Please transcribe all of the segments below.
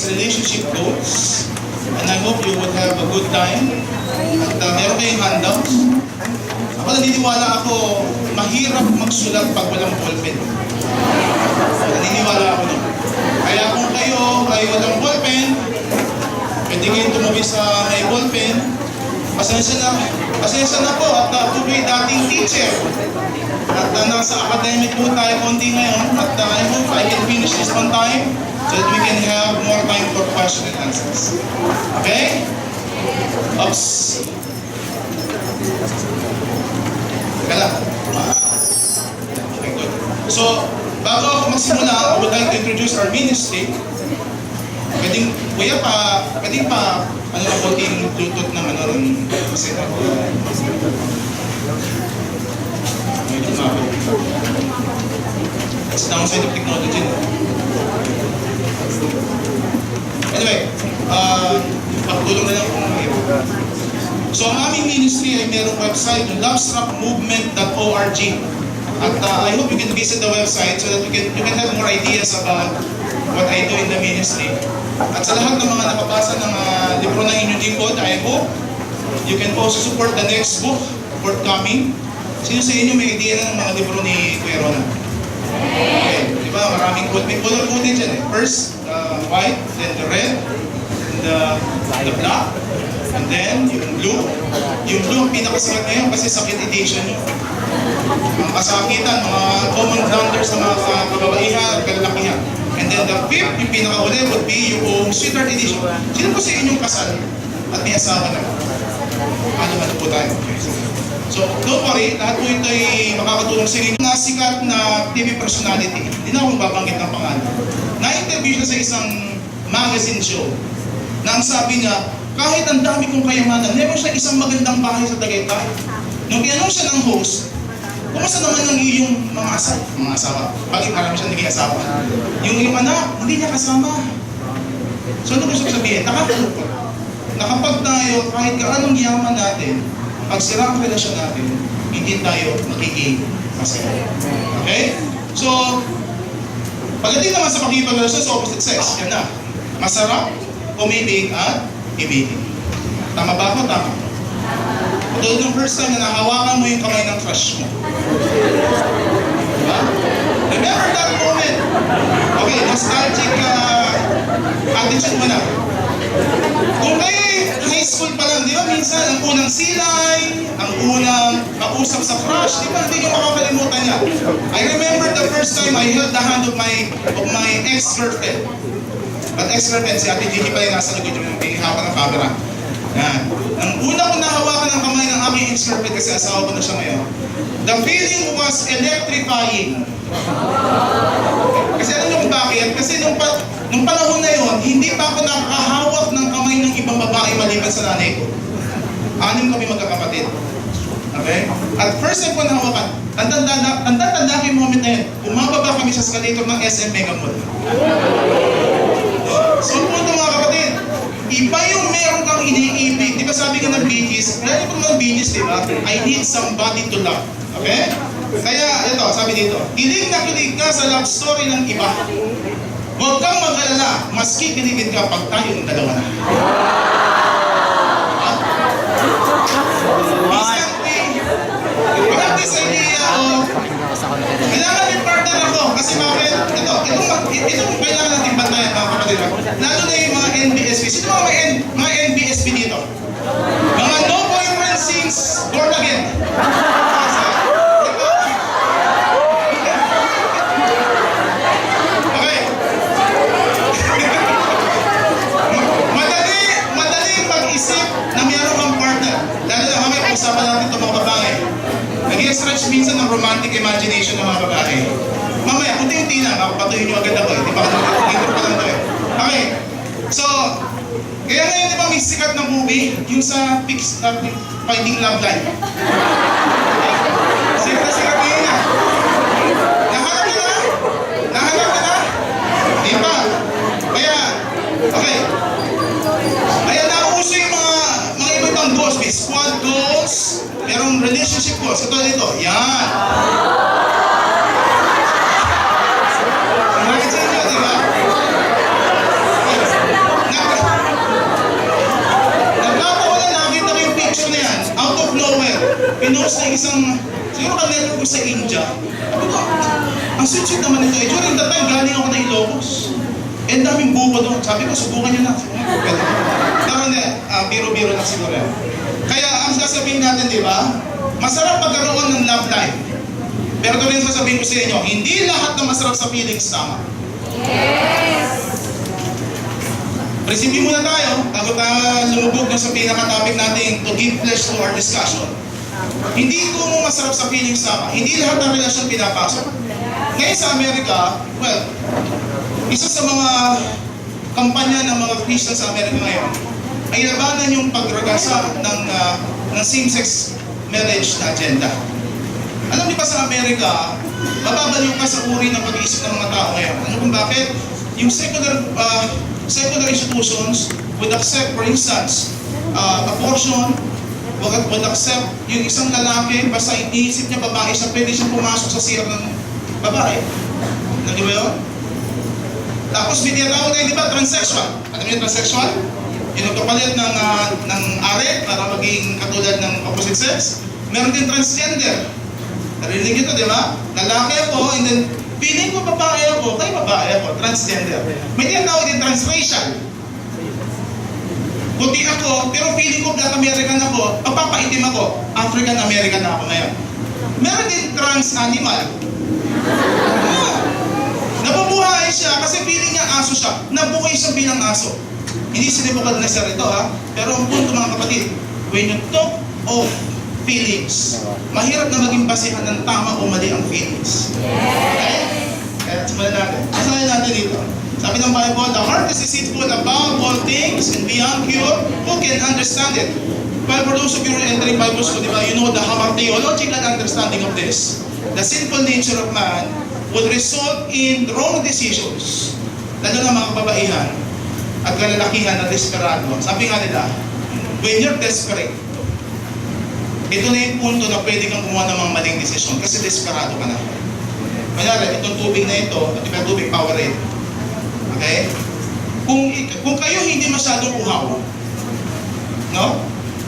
is relationship goals. And I hope you would have a good time. At meron kayong handouts. Ako naniniwala ako, mahirap magsulat pag walang ballpen. Naniniwala ako nun. Kaya kung kayo ay walang ballpen, pwede kayong tumuwi sa may ballpen. Pasensya na po at ako ay dating teacher. At nasa academic po tayo konti ngayon. At I hope I can finish this on time so that we can have more time for question and answers. Okay? Oops. Teka lang. Okay, good. So, bago ako magsimula, I would like to introduce our ministry. Pwedeng pa, ano na konting tutot ng ano rin. Kasi medyo mabot. That's the downside of technology. Anyway, pagtulong na lang kung mahirap. So, ang aming ministry ay merong website, lovesrockmovement.org. At I hope you can visit the website so that you can have more ideas about what I do in the ministry. At sa lahat ng mga nakabasa ng libro ng inyong lingkod, I hope you can also support the next book forthcoming. Sino sa inyo may idea ng mga libro ni Kuya Ronald? Okay, di ba? Maraming color coded dyan eh. First, white, then the red, then the black, and then yung blue. Yung blue ang pinakasikat ngayon kasi sakit edition yun. Mga kasakitan, mga common blunders sa mga kababaihan at kalalakihan. And then the fifth, yung pinakauli would be yung sweetheart edition. Sino po sa inyong kasal at may asawa na? Ano po tayo? Okay. So, don't worry, lahat po ito ay makakatulong sa inyo. Mga sikat na TV personality, hindi na akong babanggit ng pangalan. Na-interview siya sa isang magazine show na ang sabi niya, kahit ang dami kong kayamanan, meron siya isang magandang bahay sa Tagaytay. Nung tinanong siya ng host, kumusta naman ang iyong mga asawa? Bakit marami siyang naging asawa? Yung iyong anak, hindi niya kasama. So ano gusto ko sabihin? Nakakalungkot na kapag tayo, kahit kaanong yaman natin, pag sira ang relasyon natin, hindi tayo magiging masaya. Okay? So, pagdating naman sa pakipagrelasyon sa opposite sex, yan na. Masarap, umibig at ibigin. Tama ba ako? Tama. Tulad ng first time na nahawakan mo yung kamay ng crush mo. Diba? Remember that moment. Okay, nostalgic attitude mo na. Kung kayo high school pa lang, di ba? Minsan, ang unang silay, ang unang kausap sa crush, di ba? Hindi nyo makakalimutan niya. I remember the first time I held the hand of my ex-girlfriend. But ex-girlfriend, si Ate Gigi pala yung nasa lagod yung hihawak ng camera. Yan. Ang una ko nahawakan ng kamay ng aking ex-girlfriend kasi asawa ko na siya ngayon. The feeling was electrifying. Kasi alam niyo kung bakit? Kasi nung panahon na yun, hindi pa ako nakahawak ng kamay ng ibang babae maliban sa nanay ko. 6 kami magkakapatid. Okay? At first time ko nahawakan, tanda ko yung moment na yun. Umababa kami sa escalator ng SM Mega Mall. So, punto mga kapatid, iba yung meron kang iniibig. Di ba sabi nga ng Bee Gees, lalo ko ng Bee Gees, di ba? I need somebody to love. Okay? Kaya, ito, sabi dito, kilig na kilig ka sa love story ng iba. Huwag kang mag-alala, maski kiligin ka pag tayo ng dalawa na. We have this idea of, kailangan may partner ako. Kasi bakit? Itong kailangan natin bantayan, mga kapatid. Lalo na yung mga NBSP. Sino mga NBSP dito? Mga no boyfriend since born again. Okay. Madali mag-isip na mayroon kang partner. Lalo na kami, pag-usapan natin itong mga babae. Nag-i-stretch minsan ng romantic imagination ng mga babae. Mamaya, kunti-kunti na, makapatuhin nyo agad ako eh. Di ba? Intro pa lang ito eh. Okay. So, kaya ngayon di ba may sikat na movie? Yung sa Finding Love Life. Sikat ngayon na. Nahanap ka na? Nahanap ka na? Di ba? Kaya, okay. Kaya nauuso yung mga ibang goals. May squad goals, merong relationship goals. Ito dito. Yan. sa India. Sabi ko, ang sweet-sweet naman ito. During that time, galing ako na Ilocos. And daming buko doon. Sabi ko, subukan nyo na. Pero hindi, biro-biro lang siguro. Kaya ang sasabihin natin, di ba? Masarap magkaroon ng love life. Pero ito rin sasabihin ko sa inyo, hindi lahat na masarap sa feelings tama. Yes! Resipin muna tayo, bago tayo lumubog na sa pinaka-topic natin to give flesh to our discussion. Hindi ko masarap sa feelings tama. Hindi lahat ng relasyon pinapasok. Ngayon sa Amerika, well, isa sa mga kampanya ng mga Christian sa Amerika ngayon ay labanan yung pagragasa ng same-sex marriage na agenda. Alam niyo ba sa Amerika, mababaliw ka sa uri ng pag-iisip ng mga tao ngayon. Ano kung bakit? Yung secular institutions would accept, for instance, abortion, would accept yung isang lalaki, basta iniisip niya babae siya, pwede siyang pumasok sa sira ng babae. Di ba yun? Tapos may tinatawag na, di ba, transsexual. Alam niyo yung transsexual? Yung nagkapalit ng are para maging katulad ng opposite sex. Meron din transgender. Narinig ito, di ba? Lalaki ako, and then feeling ko babae ako, kaya babae ako, transgender. May tinatawag din transracial. Puti ako, pero feeling ko Black American ako, papaitim ako, African American ako ngayon. Meron din trans animal. Nabubuhay siya kasi feeling niya aso siya. Nabuhay siya bilang aso. Hindi sinibukad na siya rito ha. Pero ang punto mga kapatid, when you talk of feelings, mahirap na maging basihan ng tama o mali ang feelings. Okay? Kaya simulan natin. Asahin natin dito. Sabi ng Bible, the heart is deceitful above all things and beyond cure. Who can understand it? Well, for those of you who are entering Bible school, you know the theological understanding of this. The sinful nature of man would result in wrong decisions. Lalo na mga kababaihan at kalalakihan na desperado. Sabi nga nila, when you're desperate, ito na yung punto na pwede kang gumawa ng mga maling desisyon kasi desperado ka na. Kanyari, itong tubig na ito, at itong tubig Powerade. Okay? Kung kayo hindi masyadong uhaw, no?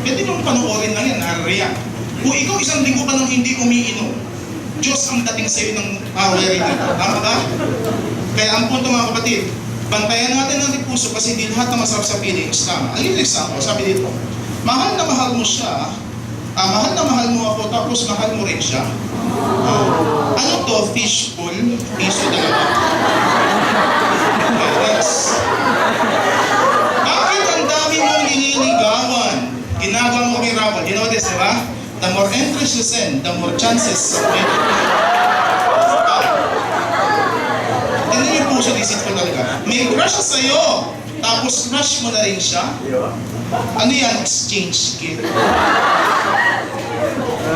Pwede nyo panoorin lang yan, naririyan. Kung ikaw isang linggo ka nang hindi umiinom, Diyos ang dating sa'yo ng Powerade nito. Tama ba? Kaya ang punto mga kapatid, bantayan natin ang puso kasi hindi lahat na masarap sa feelings. Tama. Ang yung example, sabi dito, mahal na mahal mo siya, mahal na mahal mo ako, tapos mahal mo rin siya. Ano to? Fishbowl? Piso talaga. Yes. Bakit ang dami mong nililigawan? Ginagawa mo kami rawan. You know this, di ba? The more entries you send, the more chances. Tignan yung puso, isip ko talaga. May crush siya sa'yo, tapos crush mo na rin siya. Ano yan? Exchange gift.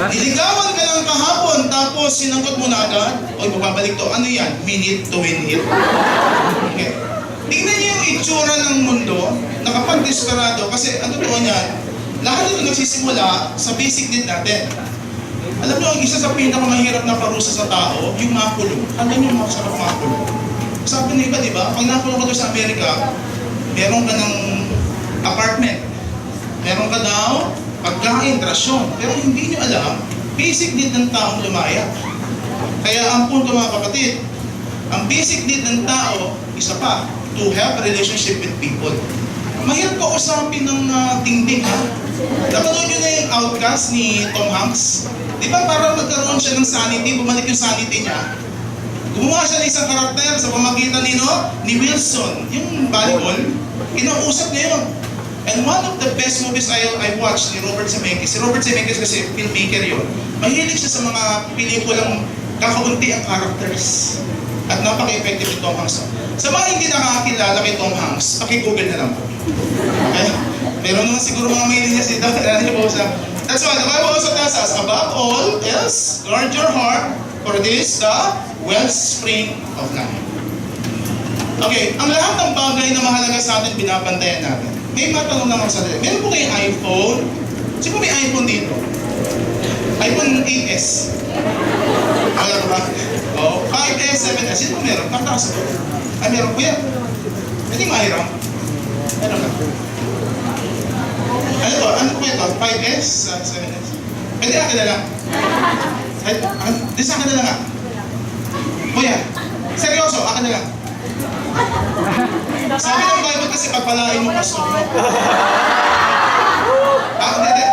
Niligawan ka lang kahapon, tapos sinanggot mo na agad. Oy, babalik to. Ano yan? Minute to win it. Okay. Tingnan niyo yung itsura ng mundo na kapag desperado, kasi ang totoo niyan, lahat ito nagsisimula sa basic need natin. Alam niyo, ang isa sa pinakamahirap na parusa sa tao, yung makulong. Alam niyo yung masarap makulong. Sabi ng iba, di ba? Pag nakulong ka doon sa Amerika, meron ka ng apartment. Meron ka daw pagkain, rasyon. Pero hindi nyo alam, basic need ng taong lumaya. Kaya ang punto mga kapatid, ang basic need ng tao, isa pa, to have a relationship with people. Mahirap ko usapin ng dingding ha. Napanood nyo na yung Outcast ni Tom Hanks? Di ba para magkaroon siya ng sanity, bumalik yung sanity niya? Gumawa siya ng isang karakter sa pamagitan ni Wilson, yung volleyball, kinausap niya yun. And one of the best movies I watched ni Robert Zemeckis. Si Robert Zemeckis kasi filmmaker yun. Mahilig siya sa mga pelikulang kakaunti ang characters. At napaka-effective ni Tom Hanks. Sa mga hindi nakakakilala kay Tom Hanks, paki-google na lang po. Okay? Meron naman siguro mga mailing niya si Dr. That's why the Bible also tells us, above all else, guard your heart, for this the wellspring of life. Okay, ang lahat ng bagay na mahalaga sa atin, binabantayan natin. May matanong lang ako sa dito. Meron po kayong iPhone? Sino may iPhone dito? iPhone 8S. Wala ba? Oh, 5S, 7S. Sino po meron? Kaktakas po. Ay, meron po yan. Hindi mahiram. Meron ka. Ano po? Ano po ito? 5S? 7S? Pwede akin na lang. Di sa akin na lang nga. Kuya, seryoso, akin na lang. Sabi ng Bible kasi pagpalain mo pastor mo. Hindi.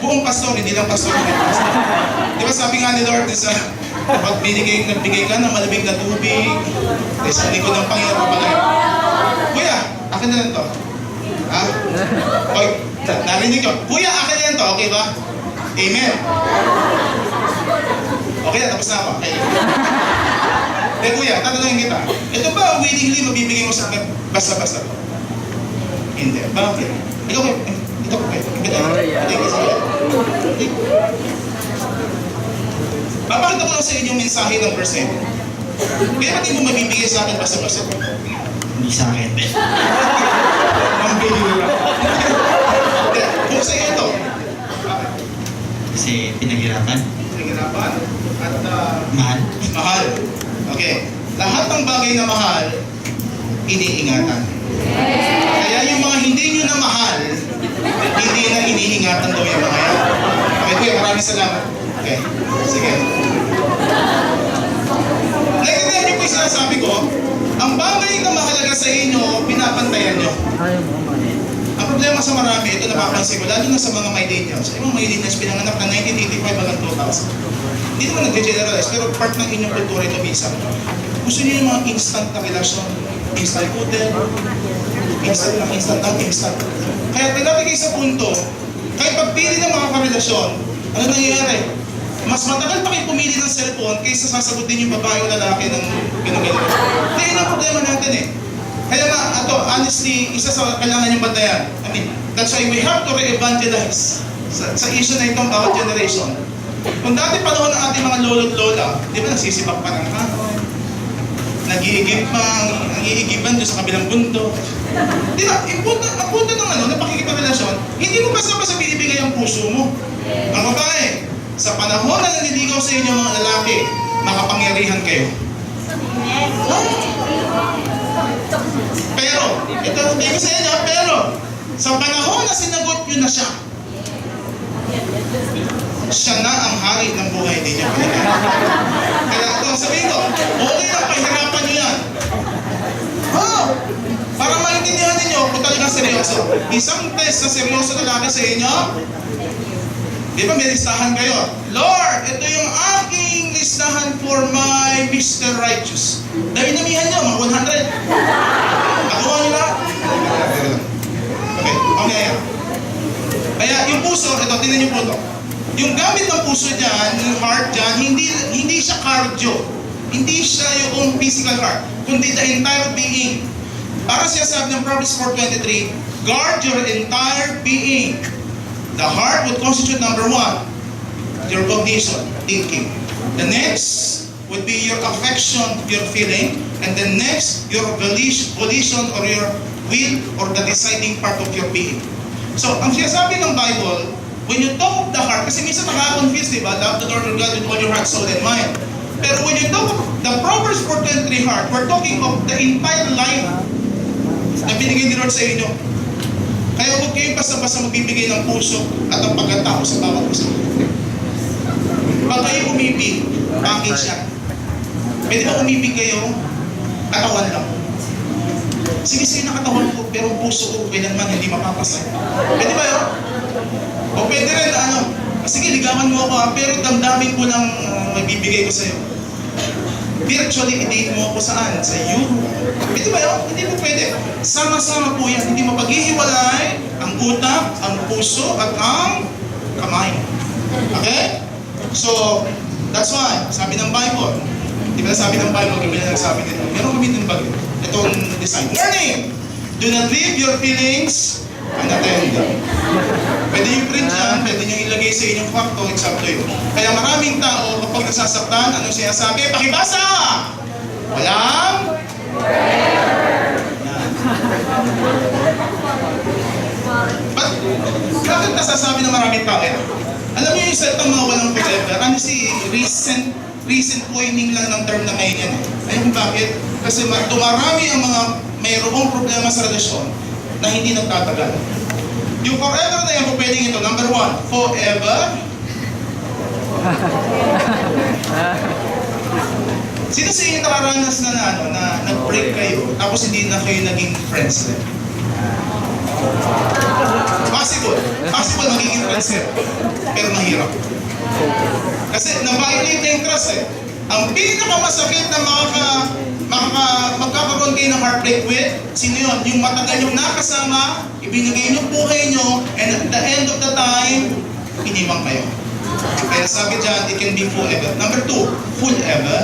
Buong pastor, hindi lang pastor. Di ba sabi nga ni Lord, pag nagbigay ka ng malamig na tubig, sa likod ng Panginoon papalain. Kuya, akin na lang to. Ha? Okay, narinig ko. Kuya, akin na lang to, okay ba? Amen. Okay na, tapos na ako. Okay. Kuya, tatanungin kita. Ito ba willingly mabibigay mo sa akin basta-basta? Hindi. Bakit? Ikaw kayo. Ito ko kayo. Papakita ko lang sa inyo yung mensahe ng verse 7. Kaya ba't mo mabibigay sa akin basta-basta? Hindi sa akin. Ang bigay lang. Kung sa iyo ito. Kasi pinaghirapan. Pinaghirapan. At Mahal. mahal. Okay. Lahat ng bagay na mahal, iniingatan. Kaya yung mga hindi nyo na mahal, hindi na iniingatan daw yung mga yan. Okay, kuya, maraming salamat. Okay, sige. Naintindihan niyo po yung sinasabi ko, ang bagay na mahalaga sa inyo, pinapantayan nyo. Ang problema sa marami, ito napapansin ko, lalo na sa mga millennials. Yung mga millennials, pinanganak na 1985 hanggang 2000. Hindi naman nag-generalize, pero part ng inyong kultura ito minsan. Gusto niyo yung mga instant na relasyon, instant hotel, instant. Kaya naglalagay sa punto, kahit pagpili ng mga karelasyon, ano nangyayari? Mas matagal pa kayo pumili ng cellphone kaysa sasagutin yung babae o lalaki ng gano'n-gano'n. Kaya yun ang problema natin eh. Kaya nga, honestly, isa sa kailangan yung bantayan. I mean, that's why we have to re-evangelize sa issue na itong bawat generation. Kung dati panahon ng ating mga lolo't lola, di ba nagsisibak pa ng kahoy? Nag-iigib pa, nag-iigiban doon sa kabilang bundok. Di ba, ang punto ng napakikipagrelasyon, hindi mo basta-basta binibigay ang puso mo. Ang babae, sa panahon na naniligaw sa inyo mga lalaki, makapangyarihan kayo. Pero, ito sabihin sa inyo, pero, sa panahon na sinagot nyo na siya, siya na ang hari ng buhay ninyo. Kaya ito ang sabihin ko, okay ang pahirapan nyo yan. Para maintindihan ninyo kung talagang seryoso. Isang test na seryoso na lalaki sa inyo, di ba may listahan kayo? Lord, ito yung aking listahan for my Mr. Righteous. Dahil namihan nyo, mga 100. Nakuha nyo na? Okay. Kaya yung puso, ito, tinan yung puso. Yung gamit ng puso dyan, yung heart dyan, hindi siya cardio. Hindi siya yung physical heart, kundi the entire being. Para siya sabi ng Proverbs 4:23, guard your entire being. The heart would constitute number 1, your cognition, thinking. The next would be your affection, your feeling. And the next, your volition or your will or the deciding part of your being. So, ang sinasabi ng Bible, when you talk of the heart, kasi minsan nakaka-confuse, di ba? Love the Lord your God with all your heart, soul, and mind. Pero when you talk of the Proverbs 4:23 heart, we're talking of the entire life na binigay ni Lord sa inyo. Kaya huwag kayo basta-basta magbibigay ng puso at ang pagkatao sa bawat isa. Pag kayo umibig, bakit siya? Pwede ba umibig kayo? Katawan lang. Sige na katawan ko, pero puso ko kailanman hindi mapapasay. Pwede ba yun? O pwede rin na sige, ligawan mo ako pero damdamin ko lang magbibigay ko sa'yo. Virtually, i-date mo ako saan? Sa Europe. Pwede ba yun? Hindi mo pwede. Sama-sama po yan. Hindi mo paghihiwalay ang utak, ang puso, at ang kamay. Okay? So, that's why, sabi ng Bible, di ba sabi ng Bible, kami na nagsabi nito, meron kami itong bagay. Itong design. Warning! Do not leave your feelings unattended. Pwede yung print yan, pwede nyo ilagay sa inyong kwarto, it's up to you. Kaya maraming tao, kapag nasasaktan, anong sinasabi? Pakibasa! Walang? Bakit nasasabi ng maraming tao yan? Alam niyo yung set ng mga walang forever? Ano si recent coining lang ng term na ngayon yan. Ayun bakit? Kasi dumarami ang mga mayroong problema sa relasyon na hindi nagtatagal. Yung forever na yan, pwedeng ito. Number 1, forever. Sino sa inyo nakaranas na nag-break kayo, tapos hindi na kayo naging friends ulit? Possible. Possible magiging friends kayo. Pero mahirap. Kasi na-violate na yung trust eh. Ang pinakamasakit na magkakaroon kayo ng heartbreak with, sino yun? Yung matagal yung nakasama, ibinigay yung buhay nyo, and at the end of the time, iniwang kayo. Kaya sabi dyan, it can be forever. Number 2, forever.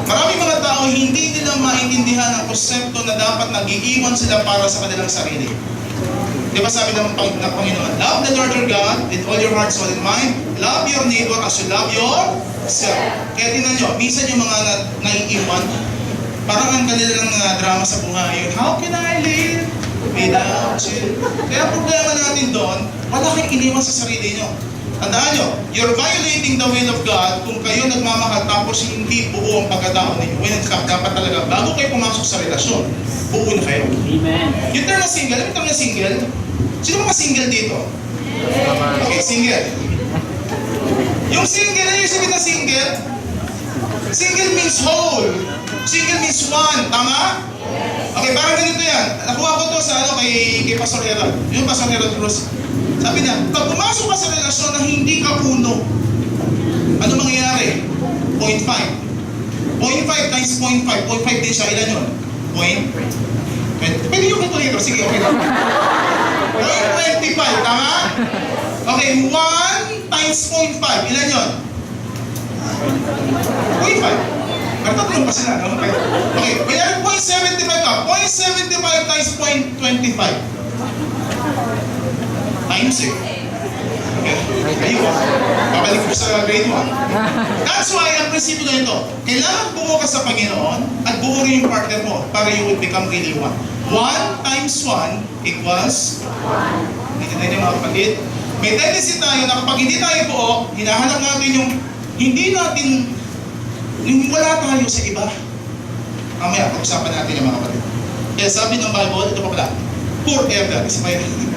Maraming mga tao hindi nila maintindihan ang konsepto na dapat nag-iiwan sila para sa kanilang sarili. Di ba sabi ng Panginoon, love the Lord your God with all your heart, soul, and mind. Love your neighbor as you love yourself. Kaya tingnan nyo, minsan yung mga naiiwan, parang ang kanilang drama sa buhay. How can I live without you? Kaya problema natin doon, wala kayong iniwan sa sarili nyo. Tandaan nyo, you're violating the will of God kung kayo nagmamahal tapos hindi buo ang pagkatao ninyo. When in fact, dapat talaga, bago kayo pumasok sa relasyon, buo na kayo. Amen. Yung term na single, ano yung term na single? Sino mga single dito? Okay, single. Yung single, ano yung sabihin na single? Single means whole. Single means one. Tama? Okay, parang ganito yan. Nakuha ko to sa kay Pastor Ronald. Yung Pastor Ronald Cruz. Sabi niya, pag pumasok ka sa relasyon na hindi ka puno, ano mangyayari? 0.5. 0.5 times 0.5. 0.5 din siya. Ilan yun? 0.20. Pwede yung calculator. Sige, okay lang. 0.25. Tama? Okay, 1 times 0.5. Ilan yun? 0.5. Pero tatlong pa sila. No? Okay, kaya 0.75 ka. 0.75 times 0.25. Minus eh. Okay. Ayun. Babalik ko sa grade 1. That's why ang prinsipyo ganito. Kailangan buo ka sa Panginoon at buo rin yung partner mo para you will become really one. 1 times 1 equals 1. Hindi mga kapatid. May tendency tayo na kapag hindi tayo buo, hinahanap natin yung hindi natin yung wala tayo sa iba. Mamaya, pag-usapan natin yung mga kapatid. Kaya sabi ng Bible, ito pa pala, forever. Isa pa yun.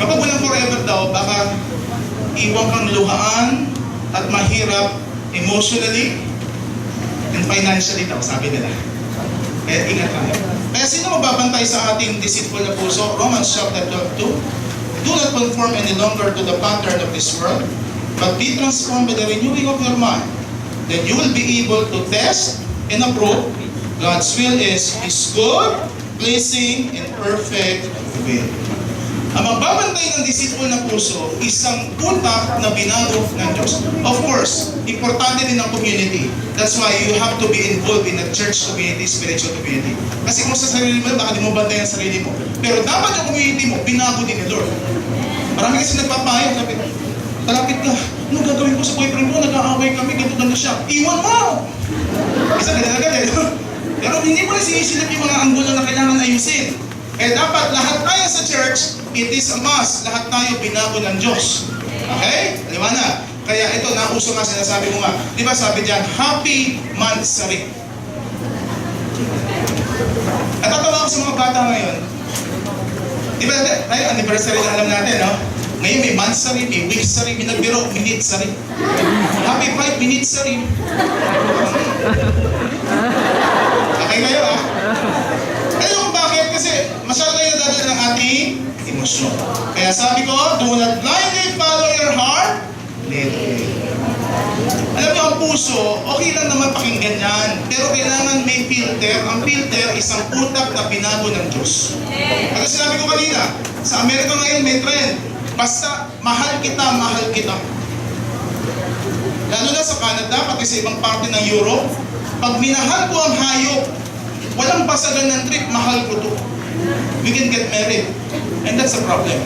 Kapag walang forever daw, baka iwan kang luhaan at mahirap emotionally and financially daw, sabi nila. Kaya ingat tayo. Kaya sino mababantay sa ating deceitful na puso? Romans chapter 12:2. Do not conform any longer to the pattern of this world, but be transformed by the renewing of your mind. Then you will be able to test and approve God's will is His good, pleasing, and perfect will. Ang magbabantay ng deceitful na puso, isang utak na binago ng Diyos. Of course, importante din ang community. That's why you have to be involved in a church community, spiritual community. Kasi kung sa sarili mo, baka di mo bantayan ang sarili mo. Pero dapat yung community mo, binago din ni Lord. Marami kasi nagpapayo, sabi, talapit ka, anong gagawin ko sa boyfriend ko? Nag-aaway kami, ganito siya. Iwan mo! Isa ganyan agad eh. Pero hindi mo na sinisilip yung mga anggulo na kailangan ayusin. Eh dapat lahat tayo sa church, it is a must. Lahat tayo binago ng Diyos. Okay? Liwanag. Kaya ito, nauso nga sinasabi ko nga. Di ba sabi diyan, Happy Mansari. Natatawa ko sa mga bata ngayon. Di ba tayo, anniversary na alam natin, no? Ngayon may Mansari, may Weeksari, may nagbiro, Minute-sari. Happy 5 Minute-sari. Okay kayo, ha? Alam kung bakit? Kasi masyado tayo nadadala ng ating emosyon. Kaya sabi ko, do not blindly follow your heart, lead it. Alam niyo, ang puso, okay lang naman pakinggan yan. Pero kailangan may filter. Ang filter, isang utak na binago ng Diyos. At sinabi ko kanina, sa Amerika ngayon may trend. Basta, mahal kita, mahal kita. Lalo na sa Canada, pati sa ibang parte ng Europe, pag minahal ko ang hayop, walang basagan ng trip, mahal ko to. We can get married. And that's a problem.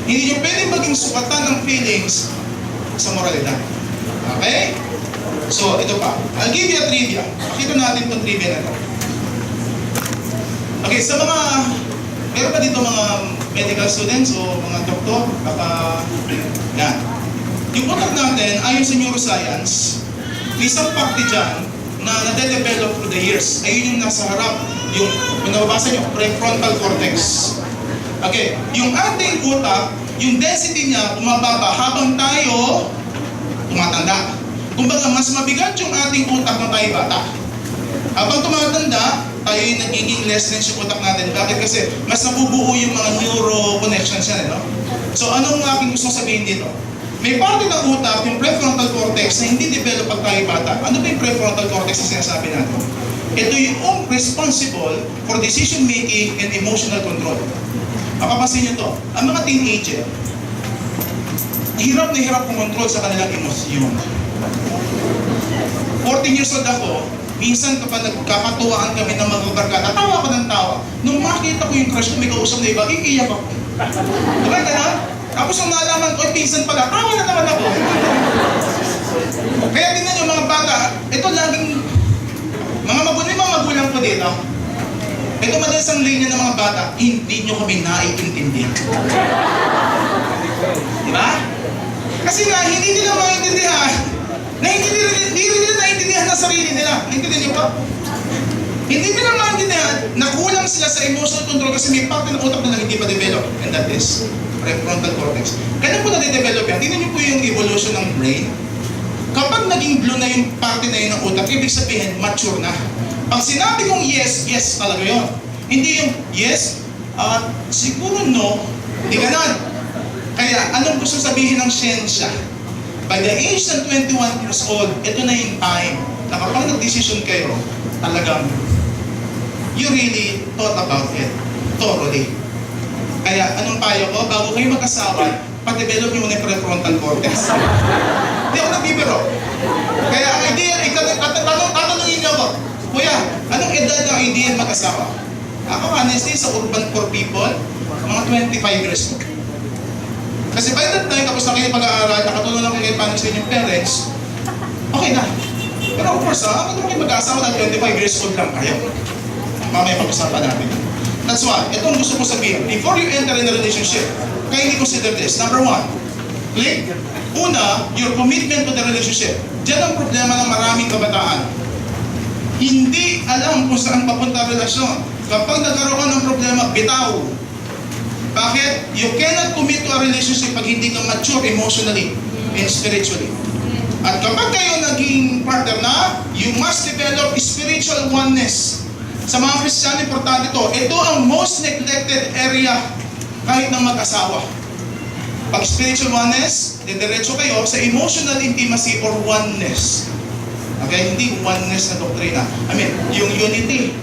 Hindi nyo pwede maging sukatan ng feelings sa moralidad. Okay? So, ito pa. I'll give you a trivia. Pakita natin itong trivia na ito. Okay, sa mga, meron pa dito mga medical students o mga doktor, baka, yan. Yung utak natin, ayon sa neuroscience, may isang parte dyan na nade-develop through the years. Ayun yung nasa harap, yung nababasa nyo, prefrontal cortex. Okay, yung ating utak, yung density niya bumababa habang tayo tumatanda. Kumbaga, mas mabigat yung ating utak ng tayo bata. Habang tumatanda, tayo yung nagiging less dense yung utak natin. Bakit? Kasi mas nabubuo yung mga neuro connections yan, no? So, anong aking gusto sabihin dito? May parte ng utak, yung prefrontal cortex, na hindi develop pag tayo bata. Ano ba yung prefrontal cortex na sinasabi natin? Ito yung responsible for decision making and emotional control. Makapasin nyo to, ang mga teenager, hirap na hirap kumontrol sa kanilang emosyon. 14 years old ako, minsan kapag nagkakatuwaan kami ng mga barkada, tawa ko ng tawa. Nung makita ko yung crush ko, may kausap na iba, iiyak ako. Diba na? Tapos nung nalaman ko, pinsan pala, tawa na naman ako. Kaya tingnan nyo mga bata, ito laging, mga magulang ko dito, ito madalas ang linya ng mga bata, hindi nyo kami naiintindihan. Diba? Kasi nga, hindi nila maintindihan, na hindi nila naiintindihan ang sarili nila. Naintindihan niyo ba? Hindi nila maintindihan na kulang sila sa emotional control kasi may parte ng utak nila hindi pa develop. And that is prefrontal cortex. Kaya po na-develop yan. Tingnan niyo po yung evolution ng brain. Kapag naging blue na yung parte na yun ng utak, ibig sabihin, mature na. Pag sinabi kong yes, yes talaga yun. Hindi yung yes, siguro no, hindi ganon. Kaya anong gusto sabihin ng siyensya? By the age ng 21 years old, ito na yung time na kapag nag-decision kayo, talagang you really thought about it thoroughly. Kaya anong payo ko? Bago kayo mag-asawa, pa-develop nyo muna yung prefrontal cortex. Hindi ako nagbibiro. Kaya ang idea, tatanungin niyo ako, Kuya, anong edad ang idea mag-asawa? Ako honestly, sa urban poor people, mga 25 years old. Kasi by that time, tapos na kayo pag-aaral, nakatulong lang kayo paano sa inyong parents, okay na. Pero of course, ako naman kayo mag-aasawa na 25 years old lang kayo. Mamaya pag-usapan natin. That's why, ito ang gusto ko sabihin. Before you enter in a relationship, kindly consider this. Number one, click. Una, your commitment to the relationship. Diyan ang problema ng maraming kabataan. Hindi alam kung saan papunta ang relasyon. Kapag nagkaroon ka ng problema, bitaw. Bakit? You cannot commit to a relationship pag hindi ka mature emotionally and spiritually. At kapag kayo naging partner na, you must develop spiritual oneness. Sa mga Kristiyano, importante ito. Ito ang most neglected area kahit ng mag-asawa. Pag spiritual oneness, didiretso kayo sa emotional intimacy or oneness. Okay? Hindi oneness na doktrina. I mean, yung unity.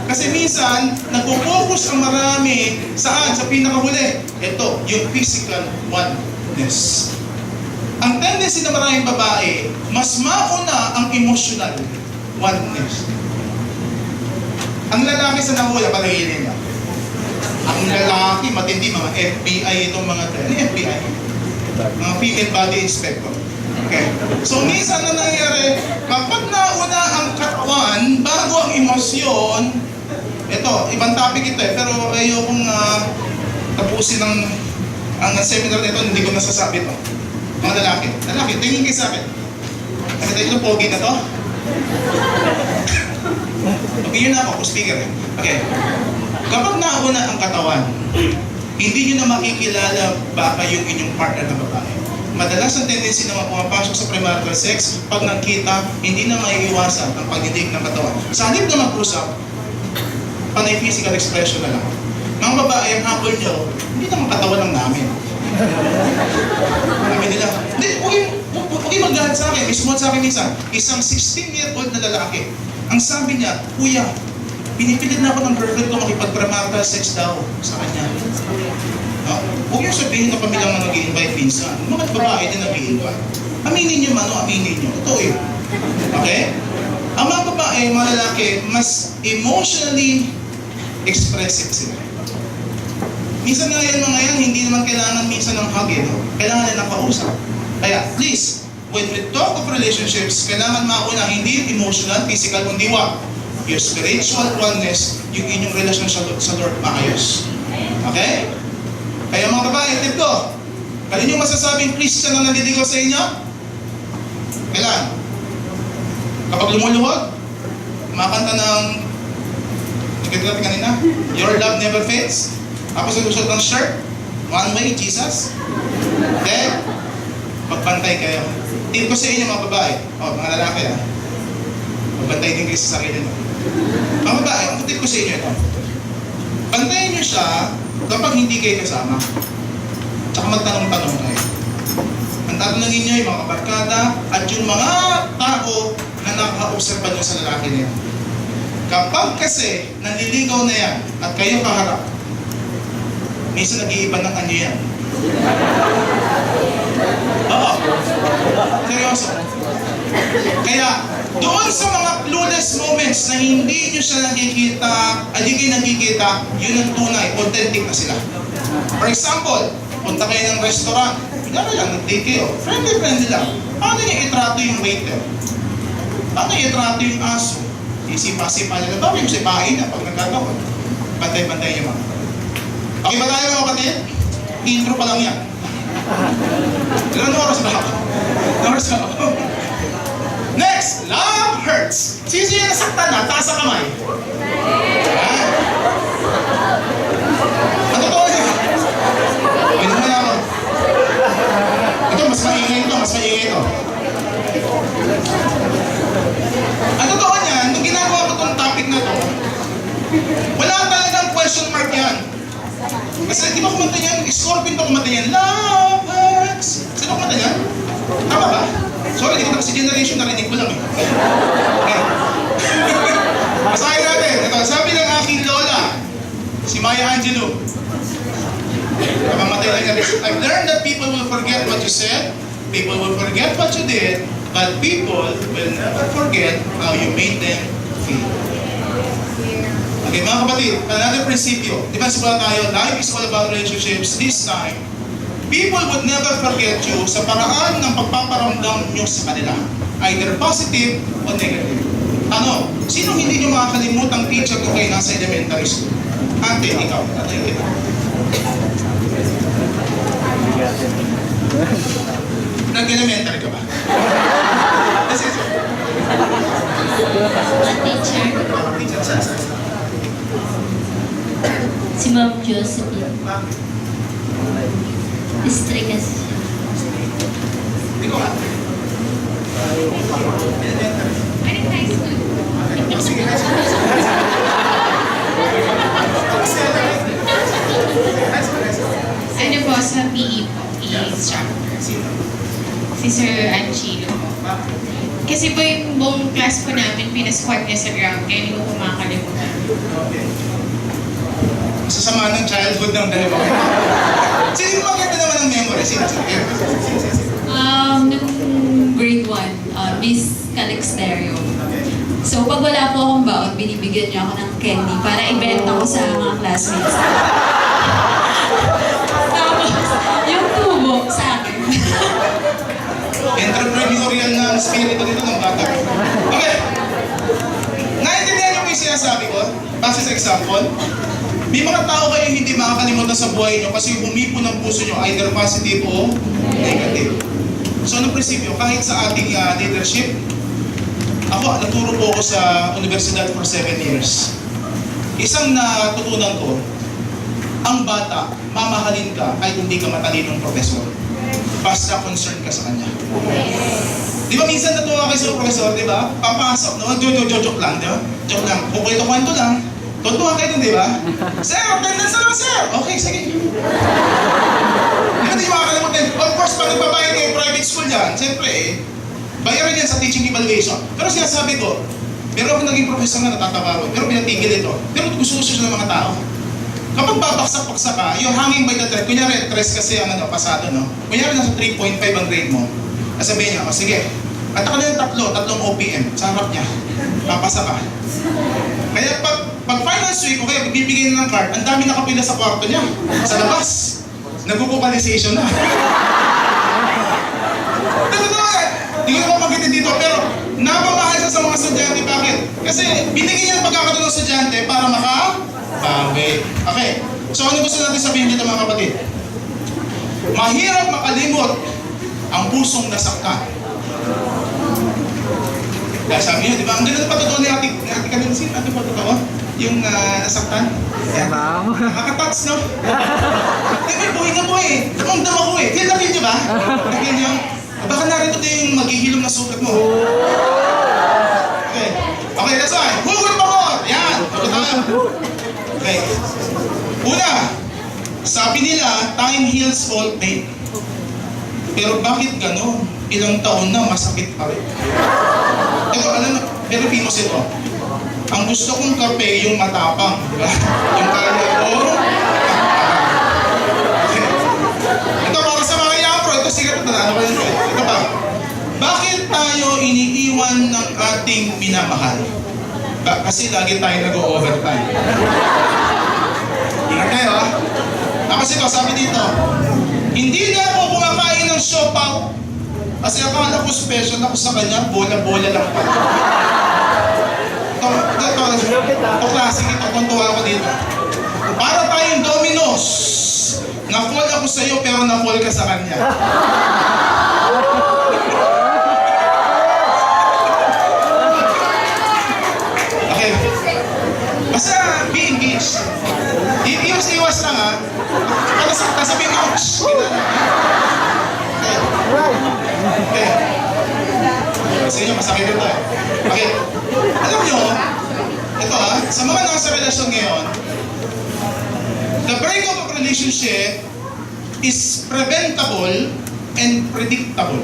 Kasi minsan, nag-focus ang marami saan? Sa pinakahuli. Ito, yung physical oneness. Ang tendency ng maraming babae, mas mauna ang emotional oneness. Ang lalaki sa nahula, palaginin niya. Ang lalaki, matindi, mga FBI itong mga ano FBI? Mga female body inspector. Okay. So, minsan na nangyari, kapag nauna ang katawan, bago ang emosyon, ito, ibang topic ito pero ayokong tapusin ang seminar nito, hindi ko nasasabi ito. Mga lalaki, tingin kayo sa akin. Kasi tayo yung pogi na to. Okay, yun na ako, speaker eh. Okay. Kapag nauna ang katawan, hindi nyo na makikilala baka yung inyong partner na babae. Madalas ang tendency na pumapasok sa premarital sex, pag nagkita, hindi na maiiwasan ang pagdidig ng katawan. Sa halip na mag-usap, panay physical expression na lang. Mga babae, ang habol nyo, hindi naman katawan lang namin. Sabi nila, hindi, okay mag-gahat sa akin. Mismo sa akin minsan, isang 16-year-old na lalaki. Ang sabi niya, Kuya, pinipilit na ako ng girlfriend ko makipag-premarital sex daw sa kanya. Huwag yung sabihin na pamilyang mga nag-i-invite minsan. Mga babae din nag-i-invite. Aminin nyo man o aminin nyo. Ito eh. Okay? Ang mga babae, mga lalaki, mas emotionally expressive sila. Minsan nga yan mga yan, hindi naman kailangan minsan ng hug eh. Kailangan na nakausap. Kaya please, when we talk of relationships, kailangan mauna hindi emotional, physical, kundi what? Your spiritual oneness, yung inyong relasyon sa Lord maayos. Okay? Kaya mga babae, tip ko, kailan yung masasabing Christian na naliligaw sa inyo? Kailan? Kapag lumuluhod, kumakanta ng nagkita natin kanina, Your love never fades. Tapos nagusot ng shirt, one way, Jesus. Okay? Magpantay kayo. tip ko sa inyo mga babae, mga lalaki magbantay din kayo sa sarili nyo. Mga babae, ang tip ko sa inyo ito. Bantayan nyo siya kapag hindi kayo kasama. Tsaka magtanong-tanong kayo. Ang tatanungin nyo yung mga kabarkada at yung mga tao na nakaka-obserba nyo sa lalaki na yan. Kapag kasi nanliligaw na yan at kayo kaharap, minsan nag-iiba ng anyo yan. Oo. Seryoso. Kaya, doon sa mga clueless moments na hindi nyo siya nakikita, hindi kayo nakikita, yun ang tunay, authentic na sila. For example, punta kayo ng restaurant, kaya lang, nag-date kayo, friendly lang. Paano niya itrato yung waiter? Paano niya itrato yung aso? Isipa-sipa niya na, bakit yung sipain na pag nagkagawa? Bantay-bantay niyo mga. Okay ba tayo mga kapatid? Intro pa lang yan. Ilan oras ba ako? Oras ba ako? Next, love hurts. Sino yung nasaktan na? Taas sa kamay. Ano to? Ano na ako? Ito, mas maingay ito. Ang totoo niyan, nung ginagawa ko itong topic na to, wala talagang question mark yan. Kasi di ba kumanta niyan? Scorpion pa kumanta niyan. Love hurts. Sino kumanta niyan? Tama ba? Sorry, hindi ko na kasi generation narinig ko lang Okay. Basahin natin. Ito, sabi ng aking lola, si Maya Angelou. Namamatay lang niya. I've learned that people will forget what you said, people will forget what you did, but people will never forget how you made them feel. Okay, mga kapatid, another prinsipyo. Di ba simula tayo, life is all about relationships. This time, people would never forget you sa paraan ng pagpaparamdam nyo sa kanila. Either positive o negative. Ano? Sino hindi nyo makakalimutan teacher ko kayo nasa elementary school? Ate, ikaw. Ate, kita. Nag-elementary ka ba? Yes, yes. Teacher, sa. Si Ma'am Josephine. District kasi siya. Hindi ko nga. Elementary. Ano high school? Sige, high school. Ano po sa PE po? PE instructor. Si Sir Anchilo po. Kasi po yung buong class po namin, pinasquat niya sa ground, kaya hindi ko po makakalimutan. Okay. Sasama ng childhood ng dalawa. Sino yung maganda naman ang memory? Sino? Nung grade 1, Miss Calixterio. So, pag wala po akong baon, binibigyan niya ako ng candy para ibenta ko sa mga classmates. Tapos, yung tubo sa akin. Entrepreneurial na spirito dito ng bata. Okay. Naintindihan niyo po yung sinasabi ko? Base sa example, may mga tao kayo hindi makakalimutan sa buhay niyo kasi umipon ang puso niyo either positive o negative. So, anong prinsipyo? Kahit sa ating leadership, ako, naturo po ako sa universidad for 7 years. Isang natutunan ko, ang bata, mamahalin ka kahit hindi ka matalinong profesor. Basta concern ka sa kanya. Di ba minsan natuwa kayo sa profesor, di ba? Papasok, no? Joke lang, di ba? Joke lang. Kung ito kwento lang, tutuwa kayo dun, di ba? Sir, attendance na lang, sir! Okay, sige. Di ba di makakalimutin? Of course, pag nagbabayad kayo private school yan, siyempre bayaran yan sa teaching evaluation. Pero sinasabi ko, pero ako naging professor na natatawa ko, pero pinatigil ito. Pero gusto siya ng mga tao. Kapag babaksak-baksak ka, you're hanging by the thread. Kunyari, tres kasi ang pasado, no? Kunyari, nasa 3.5 ang grade mo. Nasabihin niya, sige, at ako na yung tatlong OPM sa harap niya. Papasa ka. Kaya pag finals week, okay, bibigyan na ng card, ang dami nakapila sa kwarto niya. Sa labas, nag-vocalization na. Hindi ko na mapagitin dito, pero napamahal siya sa mga estudyante. Bakit? Kasi binigyan niya ng pagkakataon ng estudyante para makabawi. Okay. So ano gusto natin sabihin dito mga kapatid? Mahirap makalimot ang pusong nasaktan. Dahil sabi niyo, di ba? Ang ganda na patotoo ni Ate kanina. Sino Ate patotoo? Yung nasaktan? Nakaka-touch, no? Di ba, buhay na buhay. Damang-dam ako eh. Feel na feel niyo ba? Feel niyo? Baka narito din yung maghihilom na sugat mo. Okay. Okay, that's why. Hugot pa mo! Yan! Hugot tayo. Okay. Una, sabi nila, time heals all pain. Pero bakit gano'n? Ilang taon na masakit pa rin. Ito, alam mo, very famous ito. Ang gusto kong kape, yung matapang. Diba? Yung kaya ko. Okay. Ito, para sa mga yapro, ito sigaret na ano ba yun? Ito pa. Bakit tayo iniiwan ng ating minamahal? Kasi lagi tayo nag-overtime. Ingat kayo, ha? Tapos ito, sabi dito, hindi na ako kumakain ng siopaw. Kasi akala ko special ako sa kanya, bola-bola lang pala. Ito, classic ito, tuntua ako dito. Para tayong dominos. Na-fall ako sa iyo pero na-fall ka sa kanya. Okay. Basta, be engaged. Iwas lang ha. Para sabihin mo, shhh! Okay. Kasi nyo, masakit ito eh. Okay. Alam nyo, ito ha, sa mga nasa relasyon ngayon, the breakup of relationship is preventable and predictable.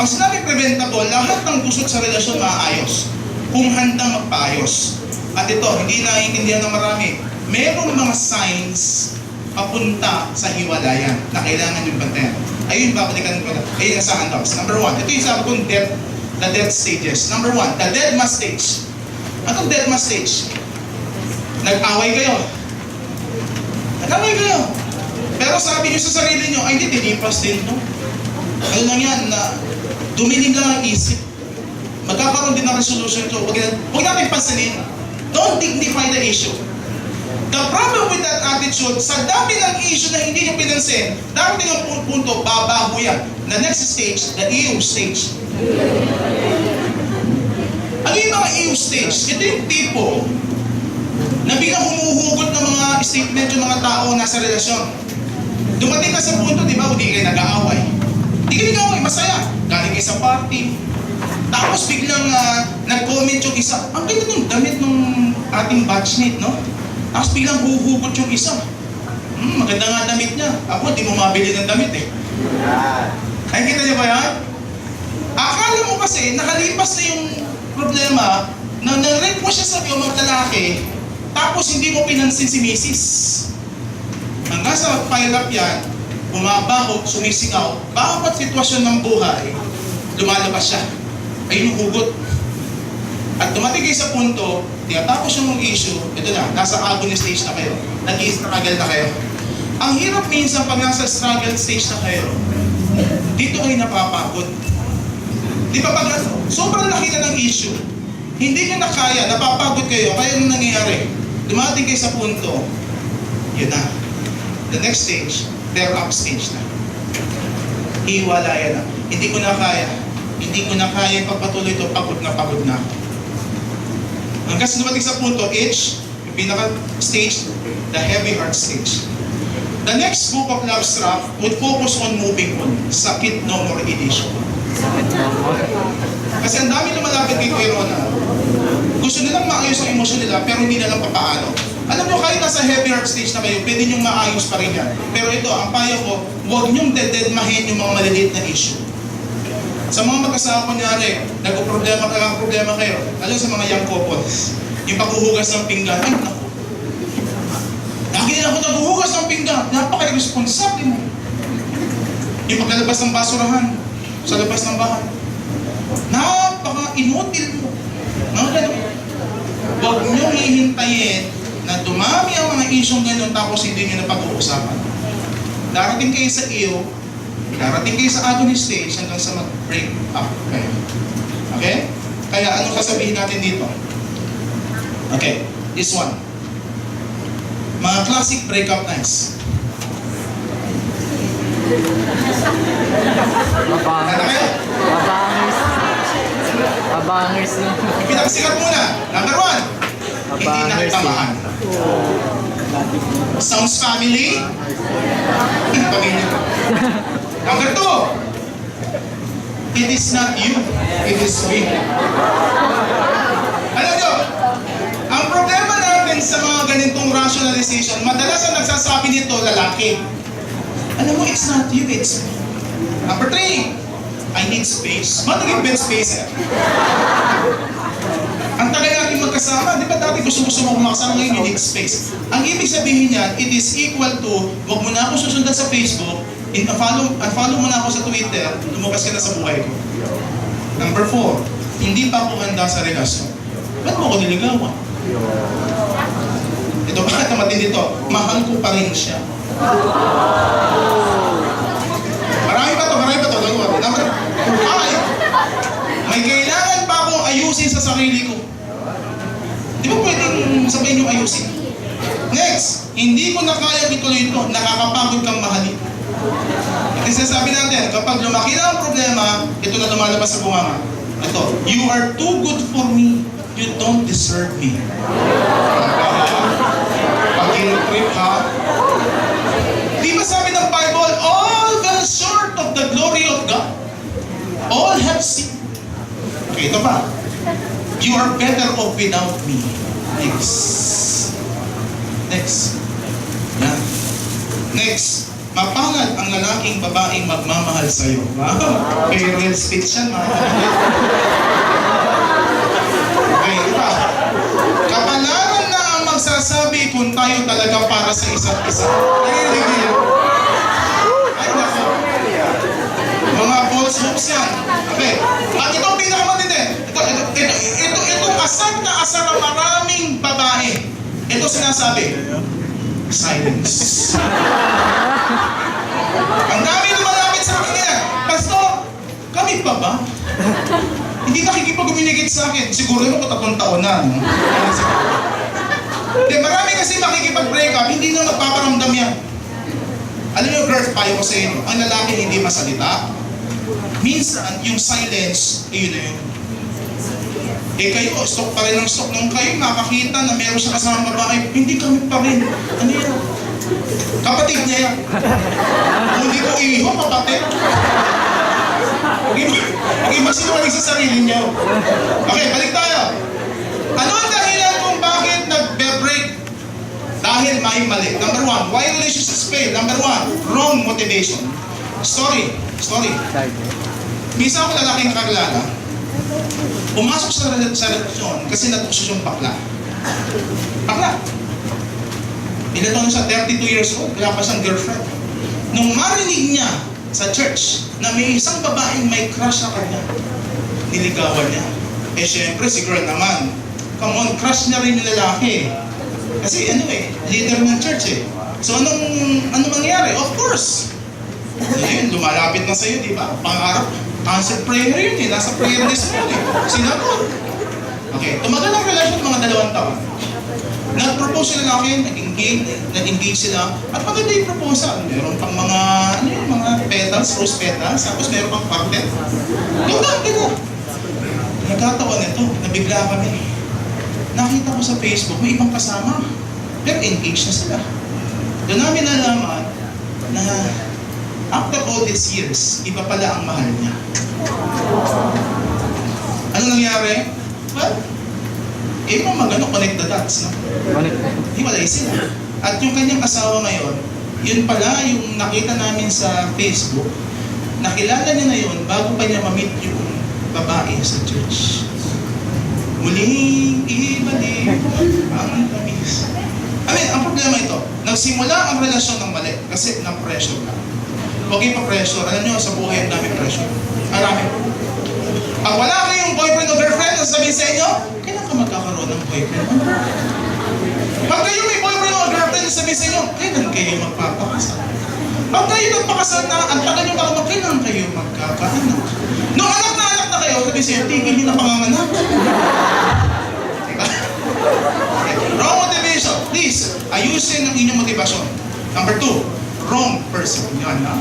Ang sinabi preventable, lahat ng gusot sa relasyon maayos kung handang magpaayos. At ito, hindi naiintindihan ng marami. Merong mga signs papunta sa hiwalayan na kailangan yung bantayan. Ayun, babalikan ko na. Ayun sa handouts. Number 1, ito yung sabi kong the death stages. Number 1, the deadma stage. Anong deadma stage? Nag-away kayo. Nag-away kayo. Pero sabi niyo sa sarili niyo, ay hindi, tinipas din to. Ano lang yan, na duminig lang ang isip. Magkakaroon din ng resolution ito. Huwag natin pansinin. Don't dignify the issue. The problem with that attitude, sa dami ng issue na hindi nyo pinansin, darating ang punto, babago yan. The next stage, the EU stage. Ano yung mga EU stage? Ito yung tipo na biglang humuhugot ng mga statement yung mga tao nasa relasyon. Dumating ka sa punto, di ba, hindi kayo nag-aaway. Hindi kayo nag-aaway, masaya. Galing kayo sa party. Tapos biglang nag-comment yung isa, ang ganda ng damit ng ating batchmate, no? Tapos biglang huhugot yung isa. Maganda nga damit niya. Ako, di mo mabili ng damit eh. Ay, kita niyo ba yan? Akala mo kasi, nakalipas na yung problema na nag-rape mo siya sa iyo mga lalaki, tapos hindi mo pinansin si misis. Hanggang sa pile up yan, bumabaho, sumisingaw, bawat sitwasyon ng buhay, lumalabas siya. Ayun yung hugot. At dumating kayo sa punto, tinatapos yung issue, ito na, nasa agony stage na kayo. Nag-i-struggle na kayo. Ang hirap minsan pag nasa struggle stage na kayo, dito kayo napapagod. Di ba pag sobrang laki na ng issue, hindi nyo na kaya, napapagod kayo, kaya ano nangyayari? Dumating kayo sa punto, yun na. The next stage, tear up stage na. Hiwalayan na. Hindi ko na kaya. Hindi ko na kaya pagpatuloy ito, pagod na ako. Hanggang sa dumating sa punto, H, yung pinaka-stage, the heavy heart stage. The next book of Love Strap would focus on moving on. Sakit no more edition. Kasi ang dami lumalapit kay Kuya Ronald. Gusto nilang maayos ang emosyon nila, pero hindi nalang papaano. Alam mo, kahit nasa heavy heart stage na kayo, pwede niyong maayos pa rin yan. Pero ito, ang payo ko, huwag niyong dededmahin yung mga maliliit na issue. Sa mga mag-asawa, kunyari, nag-problema kayo, alam sa mga young couples, yung paghuhugas ng pinggan, ay naku, lagi na ako naghuhugas ng pinggan, napaka-irresponsable mo. Yung paglalabas ng basurahan, sa labas ng bahay, napaka-inutil mo. Huwag nyo hihintayin na dumami ang mga isyong ganyan tapos hindi nyo na pag-uusapan. Darating kayo sa iyo, darating kayo sa agony stage hanggang sa mag-break up kayo. Okay? Kaya anong sasabihin natin dito? Okay, this one. Mga classic breakup lines. Kata kayo? Abangers na. Yung pinakasikat muna. Number 1. Hindi nakitamaan. Sounds family? Pamilya. Number 2. it is not you, it is me. Alam nyo, ang problema natin sa mga ganitong rationalization, madalas ang nagsasabi nito lalaki. Alam mo, it's not you, it's me. Number 3, I need space. Naging bed space eh. Ang tagal natin magkasama, di ba dati gusto mo kumakasama, ngayon you need space. Ang ibig sabihin niyan, it is equal to, wag mo na ako susundan sa Facebook, unfollow mo na ako sa Twitter, lumabas ka na sa buhay ko. Number 4, hindi pa ako handa sa relasyon. Ba't mo ako niligawan? Ito, bakit na matindi dito? Mahal ko pa rin siya. Marami pa to. Number 5, may kailangan pa akong ayusin sa sarili ko. Di ba pwedeng sabihin yung ayusin? Next, hindi ko na kaya ituloy ito, nakakapagod kang mahalin. At sinasabi natin, kapag lumaki na ang problema, ito na lumalabas sa bunganga. Ito, you are too good for me, you don't deserve me. Pag-trip ha? Di ba sabi ng Bible, all fell short of the glory of God. All have sinned. Okay, ito pa. You are better off without me. Next. Yan. Next. Mapalad ang lalaking babaeng magmamahal sa'yo. Wow. Farewell speech yan, mga kapatid. Okay, ito pa. Kapalaran na ang magsasabi kung tayo talaga para sa isa't isa. Narinig niyo? Ay, nako. Mga false hopes yan. Okay. At ito ang pinakamatindi. Ito asar na asar ang maraming babae. Ito sinasabi. Silence. Ang dami lumalapit sa akin yan. Pastor, kami pa ba? Hindi nakikipag-communicate sa akin. Siguro naman ko 3 taon na. No? Marami kasi makikipag-break up, hindi na magpaparamdam yan. Alam niyo, girls, payo ko sa inyo, ang lalaki hindi masalita. Minsan, yung silence, yun na yun. Kayo, stock pa rin ng stock. Nung kayo makakita na meron siya kasamang babae, hindi kami pa rin. Ano yan? Kapatid niya yan. Hindi ko iho, kapatid. Okay, magsinungaling sa sarili niyo. Okay, balik tayo. Ano ang dahilan kung bakit nagbe-break? Dahil may mali. Number 1, why relationships fail? Number 1, wrong motivation. Story. Misa ako lalaking nakakilala. Pumasok sa relasyon kasi natuksos yung bakla. Ilan taon na siya? 32 years old. Wala pa siyang girlfriend. Nung marinig niya sa church na may isang babaeng may crush sa kanya, niligawan niya. Siyempre, si girl naman. Come on, crush niya rin yung lalaki. Kasi leader ng church eh. So anong mangyari? Of course. Ayun, lumalapit na sa'yo, di ba? Pangarap, answer prayer yun eh. Nasa prayer list mo eh. Sinagot. Okay, tumagal ang relasyon mga 2 taon. Nag-propose sila lalaki, nag-engage sila, at maganda yung proposal. Meron pang mga petals, rose petals, tapos meron pang quartet. Ganda. Nagkataon nito, nabigla kami. Nakita ko sa Facebook, may ibang kasama. Pero engaged na sila. Doon namin nalaman na after all these years, iba pala ang mahal niya. Ano nangyari? Well, connect the dots, no? Hiwalay sila. At yung kanyang asawa ngayon, yun pala yung nakita namin sa Facebook, nakilala niya na yun bago pa niya ma-meet yung babae sa church. Muling ibalik ang tamis. Ang problema ito, nagsimula ang relasyon ng mali kasi na-pressure ka. Okay pa pressure, alam niyo, sa buhay ang dami pressure. Marami. Pag wala kayong boyfriend o girlfriend, ang sabihin sa inyo, kailan ka magkakaroon ng boyfriend? Pag kayo may boyfriend o girlfriend, ang sabihin sa inyo, kailan kayo magpapakasal? Pag kayo nagpakasal na, ang tagal yung kakabag, kailan kayo magkakaanak? Nung anak na kayo, sabihin sa inyo, tigil nyo na panganganak. Wrong motivation. Please, ayusin ang inyong motivasyon. Number 2, wrong person. Yan, ha?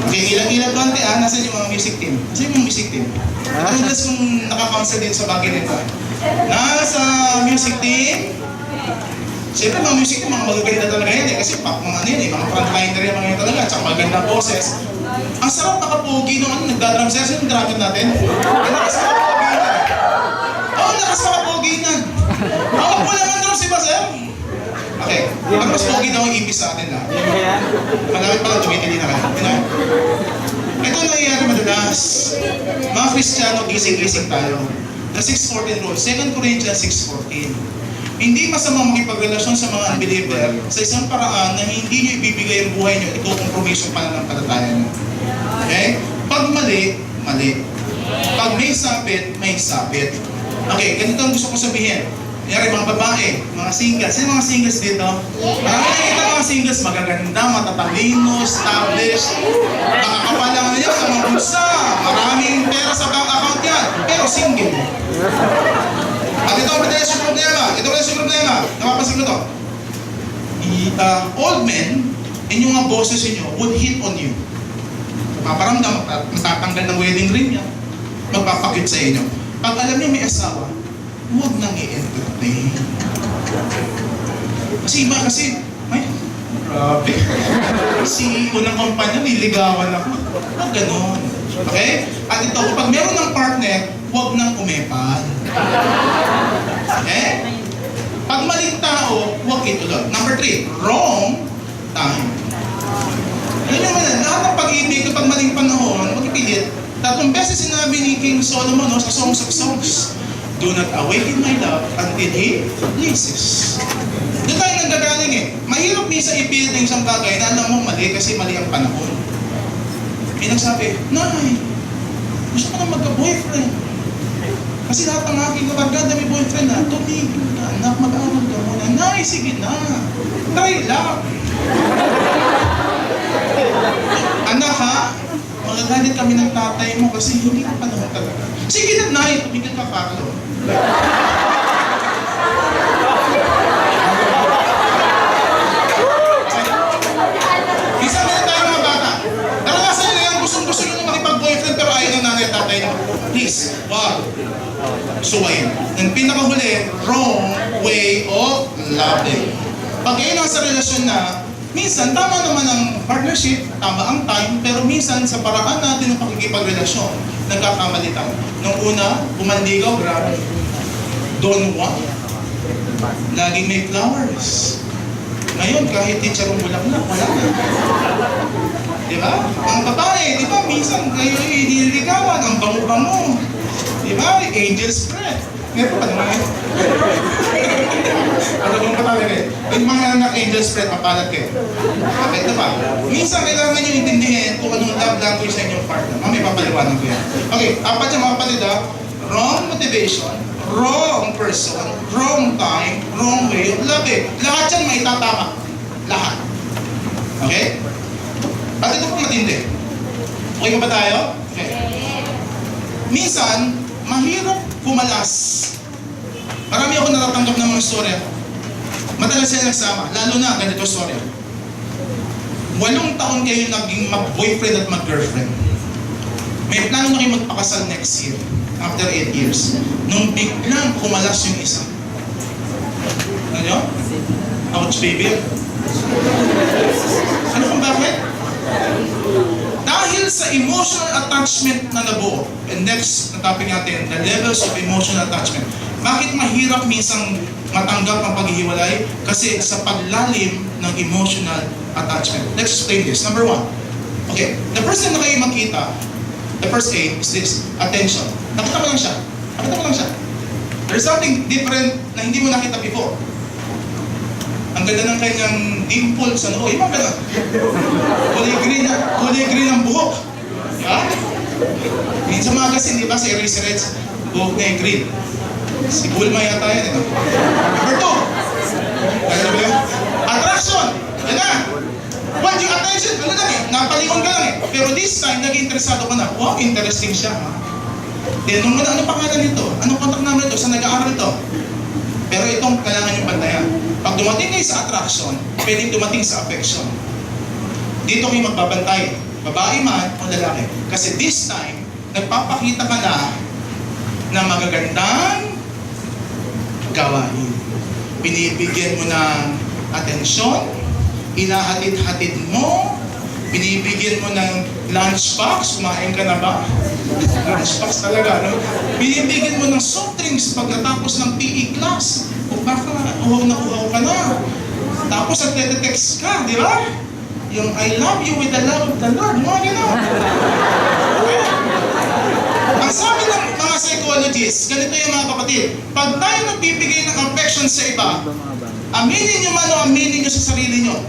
Okay, ilang konti, nasan yung mga music team? Nasan yung mga music team? Madalas kong nakakounsel din sa bagay nito. Nasa music team, siyempre mga music team, mga magaganda talaga yan eh. Kasi mga frontliner yan mga yan talaga, at saka magandang boses. Ang sarap nakapogi nung nagdadrum session yung drum natin. Ang lakas nakapogi na. Oo, lakas nakapogi na. Hawak mo lang ang drums, iba, sir? Okay, ang mas pogi daw ang ipis sa atin lahat. Malapit pa lang, tumitili na kayo. Ito ang nangyayari madalas. Mga Kristiyano, gising-gising tayo. The 6:14 rule, 2 Corinthians 6:14. Hindi masama makipagrelasyon sa mga unbeliever sa isang paraan na hindi nyo ibibigay ang buhay nyo, ikukompromiso pa lang ng palataya nyo. Okay? Pag mali, mali. Pag may sapit, may sapit. Okay, ganito ang gusto ko sabihin. Kunyari, mga babae, mga singles. Sino mga singles dito? Marami nakikita mga singles, magaganda, matatalino, established. Makakapalang niya sa mga bulsa. Maraming pera sa bank account yan. Pero single. At ito ang problema. Ito ang problema. Napapansin ko ito. Old men, inyong mga bosses inyo would hit on you. Paparamdam, matatanggal ng wedding ring niya. Magpapakit sa inyo. Pag alam niyo may asawa, huwag nang i-entertain. Kasi iba kasi, ay, grabe. CEO ng kumpanya, niligawan ako. Huwag ganon. Okay? At ito, kapag meron ng partner, huwag nang umepal. Okay? Pag maling tao, huwag itulog. Number 3, wrong time. Alam nyo naman, lahat ng pag-ibig kapag maling panahon, huwag ipilit. 3 beses sinabi ni King Solomon sa Songs of Songs, do not awaken my love until he pleases. Doon tayo nanggagaling eh. Mahirap minsan ipilit ng isang bagay na alam mo mali kasi mali ang panahon. May nagsabi, Nay, gusto ko na magka-boyfriend. Kasi lahat ng aking kabarkada may boyfriend na, tumigil na, anak, mag-amal ka muna. Nay, sige na, try lang. Anak ha, magagalit kami ng tatay mo kasi hindi ka panahon talaga. Sige na, Nay, tumigil ka, Carlo. Isa na tayo mga bata. Naranasan nyo yan, gusto nyo makipag-boyfriend pero ayaw ng nanay at tatay nyo. Please, wag. Suwayin. And pinakahuli, wrong way of loving. Pag kayo nasa relasyon na, minsan tama naman ang partnership, tama ang time, pero minsan sa paraan natin ng pakikipagrelasyon, nagkakamali tayo. Nung una, bumanligaw, grabe. Don't want. Laging may flowers. Ngayon, kahit teacherong bulaklak, wala na. Diba? Ang babae, diba? Minsan kayo nililigawan, ang bango-bango. Diba? Angel's breath. Ngayon pa naman. Ano bang patawag eh? Yung mga anak angel's breath, mapalat kayo. Okay, diba? Minsan kailangan nyo intindihin kung anong love language sa inyong partner. May papaliwanag ko yan. Okay, apat yung mga kapatid ha. Wrong motivation, wrong person, wrong time, wrong way of loving. Lahat yan may tatama. Lahat. Okay? At ito po matindi. Okay ba tayo? Okay. Minsan, mahirap kumalas. Marami ako natatanggap ng mga storya. Madalas sila nagsama, lalo na ganito storya. 8 taon kayo naging mag-boyfriend at mag-girlfriend. May plano na kayo magpakasal next year, after 8 years. Nung biglang kumalas yung isa. Ano nyo? Ouch, baby. Ano kung bakit? Dahil sa emotional attachment na nabuo. And next na topic natin, the levels of emotional attachment. Bakit mahirap minsang matanggap ang paghihiwalay? Kasi sa paglalim ng emotional attachment. Let's explain this. Number 1. Okay, the first time na kayo makita, the first aid is this, attention. Nakita mo lang siya. Nakita mo lang siya. There's something different na hindi mo nakita before. Ang ganda ng kanyang dimple sa noo. Yung mga ganda. Kulay green ang buhok. Diba? Minsan mga kasi, di ba, sa Eraserheads, buhok na yung green. Si Bulma yata yan. Number 2. Ano ba yun? Attraction. Yan na. What yung attention? Ano lang eh? Napalingon ka lang eh. Pero this time, naging interesado ka na. Wow, interesting siya. Tinanong mo na, ano pangalan nito? Anong contact number ito? Saan nag-aaral ito? Pero itong kailangan yung bantayan. Pag dumating kayo sa attraction, pwedeng dumating sa affection. Dito kayo magbabantay. Babae man o lalaki. Kasi this time, nagpapakita ka na magagandang gawain. Binibigyan mo ng atensyon, inahatid-hatid mo, Binibigyan mo ng lunchbox, kumain ka na ba? Lunchbox talaga, no? Binibigyan mo ng soft drinks pagkatapos ng PE class. O baka uhaw ka na. Tapos nagte-text ka, di ba? Yung I love you with the love of the Lord, mga gano'n. Ang sabi ng mga psychologists, ganito yung mga kapatid, pag tayo nagbibigay ng affection sa iba, aminin nyo man o aminin nyo sa sarili nyo,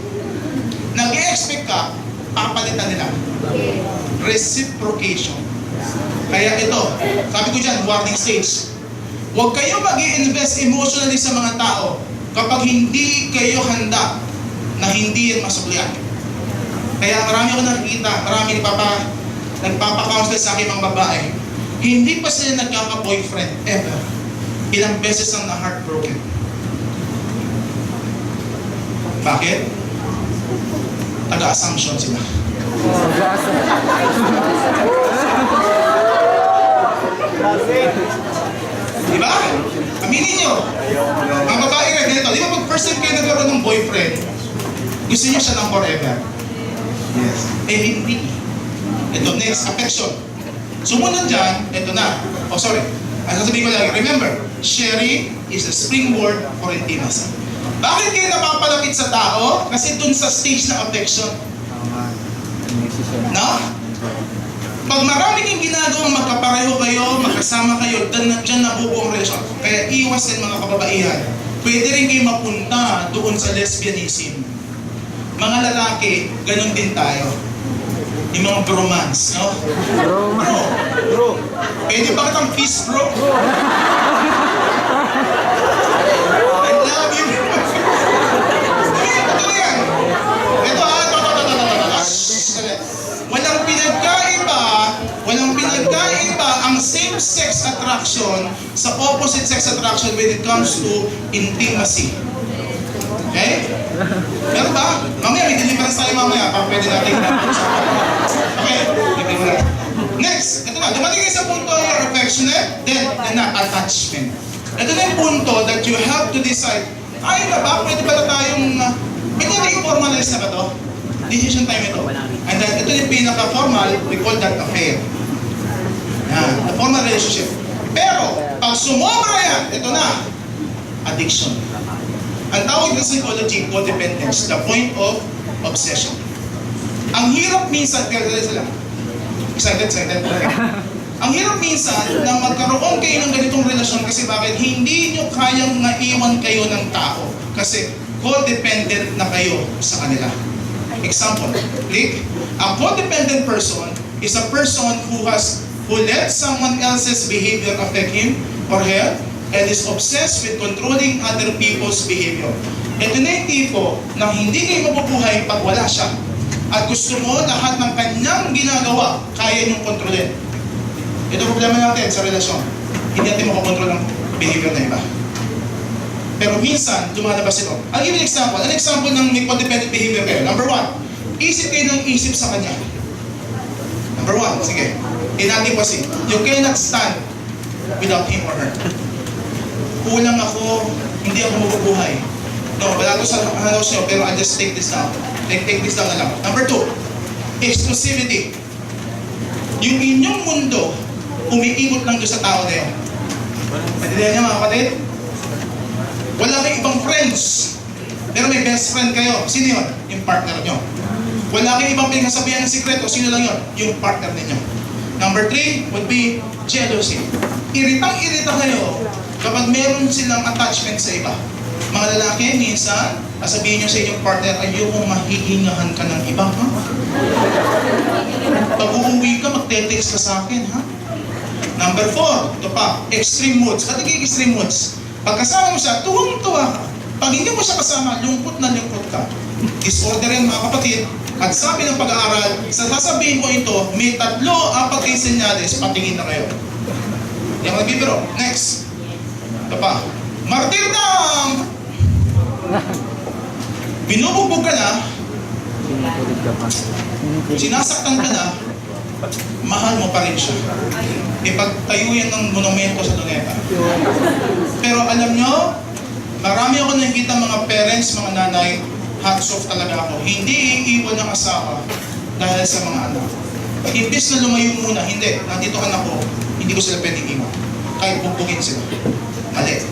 nag-i-expect ka, papalitan nila. Reciprocation. Kaya ito, sabi ko dyan, warning stage. Huwag kayo mag-i-invest emotionally sa mga tao kapag hindi kayo handa na hindi yan masuklian. Kaya marami ako nakikita, marami nagpapa-counsel sa akin mga babae. Hindi pa sila nagkaka-boyfriend ever. Ilang beses ang na-heartbroken. Bakit? Taga-assumption sila. Diba? Aminin nyo. Mga babae rin, ganito. Di ba pag first time kayo nagkaroon ng boyfriend, gusto niyo siya ng forever? Yes. Eh hindi. Ito, next, affection. Sumunod dyan, ito na. Oh, sorry. Ang sasabihin ko lagi, remember, sharing is a springboard for intimacy. Bakit kayo napapalapit sa tao? Kasi dun sa stage na affection. No? Pag marami kang ginagawang magkapareho kayo, magkasama kayo, dyan nabubuo ang relasyon. Kaya iwas din mga kababaihan. Pwede rin kayo mapunta doon sa lesbianism. Mga lalaki, ganun din tayo. Yung mga bromance, no? Bro. Pwede ba kitang kiss, bro? I love you. Ito yan. Ito Walang pinagkaiba ang same-sex attraction sa opposite-sex attraction when it comes to intimacy. Okay? Meron ba? Mamaya, may deliverance tayo mamaya. Pwede natin pag-usapan. Okay? Next, ito na. Dumating kayo sa punto, you're affectionate, then attachment. Ito na yung punto that you have to decide, ay na ba? Pwede ba na tayong, pwede natin i-formalize na ba ito? Decision time ito. And then, ito yung pinaka-formal, we call that affair. Yan, the formal relationship. Pero, pag sumobra yan, ito na, addiction. Ang tawag ng psychology, codependence, the point of obsession. Ang hirap minsan, excited. Ang hirap minsan na magkaroon kayo ng ganitong relasyon kasi bakit? Hindi nyo kayang maiwan kayo ng tao kasi codependent na kayo sa kanila. Example, click. A codependent person is a person who lets someone else's behavior affect him or her and is obsessed with controlling other people's behavior. Ito na yung tipo na hindi kayo mabubuhay pag wala siya. At gusto mo lahat ng kanyang ginagawa, kaya niyong kontrolin. Ito problema natin sa relasyon. Hindi natin makakontrol ang behavior na iba. Pero minsan, lumalabas ito. I'll give you an example. An example ng may codependent behavior kayo. Number 1, isip kayo ng isip sa kanya. Number 1, sige. Inadequacy. You cannot stand without him or her. Kulang ako, hindi ako mabubuhay. No, wala ko sa house nyo, pero I'll just take this down. Take this down na lang. Number 2, exclusivity. Yung inyong mundo, umiikot lang doon sa tao na yun. Pwede niya mga kapatid? Wala kayong ibang friends. Pero may best friend kayo. Sino yun? Yung partner nyo. Wala kayong ibang pinagsasabihan ng sikreto. Sino lang yun? Yung partner ninyo. Number 3 would be jealousy. Iritang-irita kayo kapag meron silang attachment sa iba. Mga lalaki, minsan, sabihin nyo sa inyong partner, ayokong mahihingahan ka ng iba, ha? Pag uuwi ka, magte-text ka sa akin, ha? Number 4, ito pa, extreme moods. Ano yung extreme moods? Pagkasama mo siya, tuwang-tuwa ka. Pag hindi mo siya kasama, lungkot na lungkot ka. Disorder yan mga kapatid. At sabi ng pag-aaral, sa sasabihin mo ito, may 3-4 kayo senyales, patingin na kayo. Hindi ako nagbibiro. Next. Ito pa. Martirdam! Binubugbog ka na, sinasaktan ka na, mahal mo pa rin siya. Ipagtayo yan ng monumento sa Luneta. Pero alam nyo, marami ako nakikita mga parents, mga nanay, hats off talaga ako. Hindi iiwan ng asawa dahil sa mga anak. Imbis na lumayo muna, hindi, nandito anak ko, hindi ko sila pwedeng iwan. Kahit bubugin sila. Mali.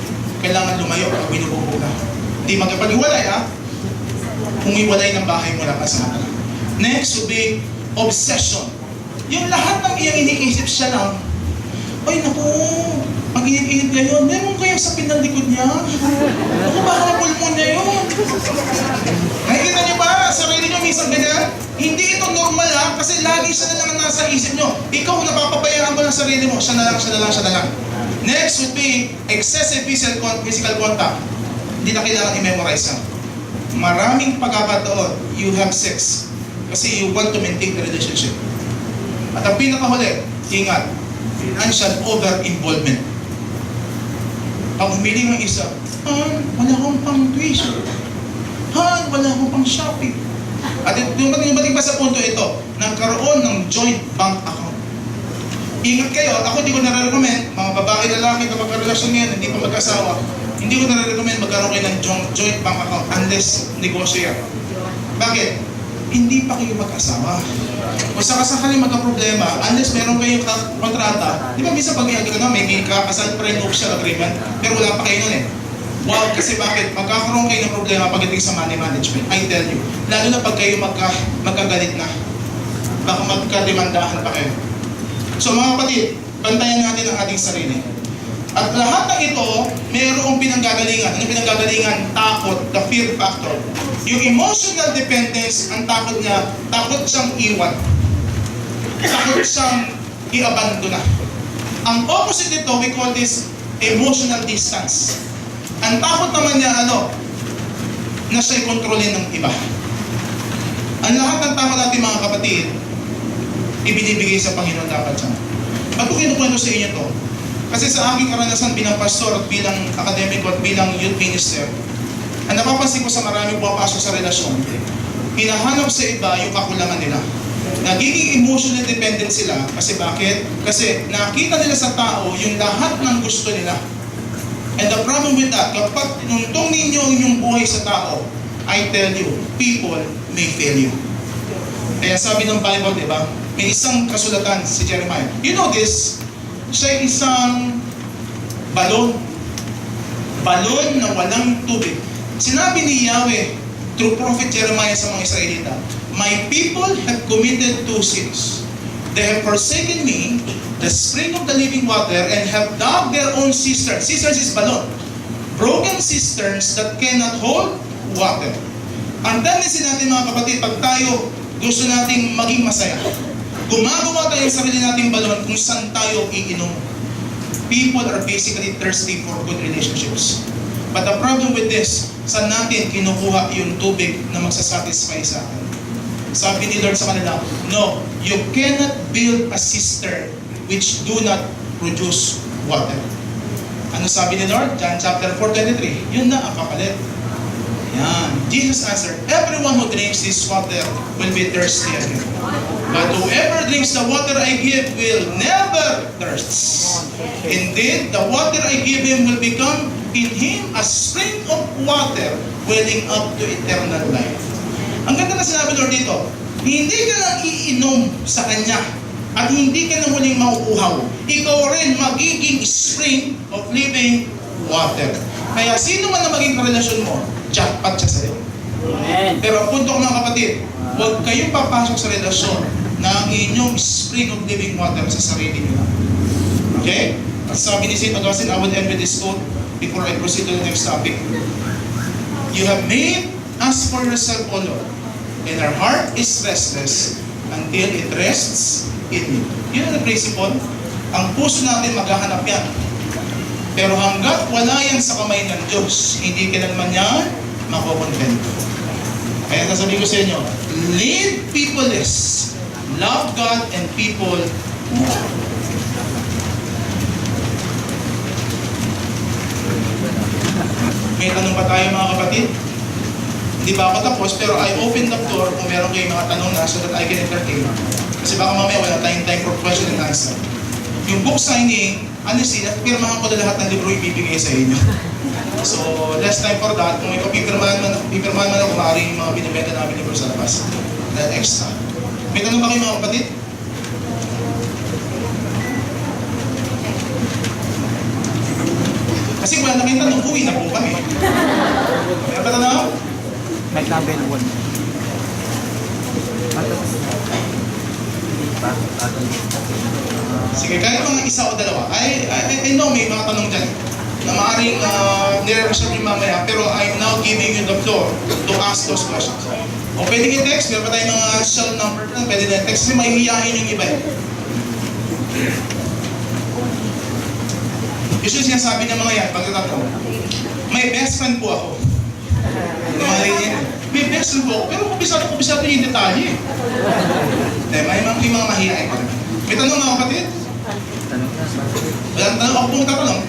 Kailangan lumayo pag binububog na. Hindi magkapag-iwalay, ha? Humiwalay ng bahay mo lang sa anak. Next would be obsession. Yung lahat ng iyang iniisip siya lang, ay naku, ang inip-inip niya yun, meron kayang sapin ng likod niya. Naku, baka mapulmon niya yun. Nakikita niyo ba, sarili niyo minsan ganyan? Hindi ito normal, ha? Kasi lagi siya na lang ang nasa isip niyo. Ikaw, napapabayaan mo lang sarili mo. Siya na lang, siya na lang, siya na lang. Next would be excessive physical contact. Hindi na kailangan i-memorize yan. Maraming pagkakataon, you have sex. Kasi you want to maintain the relationship. At ang pinakahuli, ingat, financial over-involvement. Pag humiling ang isa, wala akong pang tuition. Wala akong pang shopping. At dumating pa sa punto ito, nagkaroon ng joint bank account. Ingat kayo, ako hindi ko nare-recommend, mga babae lalaki kapag karelasyon ngayon, hindi pa mag-asawa, hindi ko nare-recommend magkaroon kayo ng joint bank account unless negosyo yan. Bakit? Hindi pa kayo mag-asawa. Kung sakasakali magka-problema, unless meron kayong kontrata, di ba minsan pag may kakasal pre-nuptial agreement, pero wala pa kayo nun eh. Wow, kasi bakit? Magkakaroon kayo ng problema pagdating sa money management. I tell you. Lalo na pag kayo magkagalit na. Baka magkademandahan pa kayo. So mga kapatid, bantayan natin ang ating sarili. At lahat ng ito, mayroong pinanggagalingan. Ano pinanggagalingan? Takot, the fear factor. Yung emotional dependence, ang takot niya, takot siyang iwan. Takot siyang i-abandona. Ang opposite nito, we call this emotional distance. Ang takot naman niya, na siya'y kontrolin ng iba. Ang lahat ng takot natin mga kapatid, ibinibigay sa Panginoon dapat siya. Ba't ko kinukwento sa inyo to? Kasi sa aking karanasan bilang pastor at bilang akademiko at bilang youth minister, ang napapansin ko sa maraming pumapasok sa relasyon, hinahanap sa iba yung kakulangan nila. Nagiging emotional dependent sila. Kasi bakit? Kasi nakita nila sa tao yung lahat ng gusto nila. And the problem with that, kapag nuntong ninyo yung buhay sa tao, I tell you, people may fail you. Kaya sabi ng Bible, di ba? May isang kasulatan si Jeremiah. You know this? Siya isang balon. Balon na walang tubig. Sinabi ni Yahweh through Prophet Jeremiah sa mga Israelita, my people have committed two sins. They have forsaken me, the spring of the living water, and have dug their own cisterns. Cisterns is balon. Broken cisterns that cannot hold water. Ang tendency natin mga kapatid, pag tayo gusto nating maging masaya, gumagawa tayo sa sarili nating balon kung saan tayo iinom. People are basically thirsty for good relationships. But the problem with this, saan natin kinukuha yung tubig na magsasatisfy sa atin? Sabi ni Lord sa kanila, no, you cannot build a cistern which do not produce water. Ano sabi ni Lord? John chapter 4:23. Yun na ang kapalit. Yan. Jesus answered, everyone who drinks this water will be thirsty again. But whoever drinks the water I give will never thirst. Indeed, the water I give him will become in him a spring of water welling up to eternal life. Ang ganda na sinabi Lord dito, hindi ka lang iinom sa Kanya at hindi ka na muling mauuhaw. Ikaw rin magiging spring of living water. Kaya sino man na maging karelasyon mo, jackpot siya sa'yo. Pero ang punto ko mga kapatid, huwag kayong papasok sa relasyon na ang inyong spring of living water sa sarili nila. Okay? At sabi ni St. Augustine, I would end with this quote before I proceed to the next topic. You have made us for yourself, O Lord, and our heart is restless until it rests in you. Yun ang principle. Ang puso natin maghahanap yan. Pero hanggat wala yan sa kamay ng Diyos, hindi ka naman yan makukontento. Kaya sasabihin ko sa inyo, lead people less, love God and people more. May tanong ba tayo mga kapatid? Hindi ba ako tapos, pero I open the door kung meron kayong mga tanong na so that I can entertain. Kasi baka mamaya wala tayong time for question and answer. Yung book signing, honestly, pirmahan ko na lahat ng libro ibibigay sa inyo. So, less time for that. Kung may papipirmahan man ako, maaaring yung mga binibenta namin libro sa labas. That extra. May tanong ba kayo mga kapatid? Kasi wala na kayong tanong, uwi na po kami. Meron ba tanong? Nag-available. Sige, kahit mga isa o dalawa. I know may mga tanong dyan na maaaring nire-reserve yung mamaya, pero I'm now giving you the floor to ask those questions. O pwede kayo text, meron pa tayong mga cell number na pwede na text kasi may hiyahin yung iba eh. Usually sinasabi ng mga yan, pagkatapos, may best friend po ako. May best friend po ako, pero kubisado yung detalye. May mga mahihain. May tanong mga kapatid? Walang tanong, ako pong tatanong.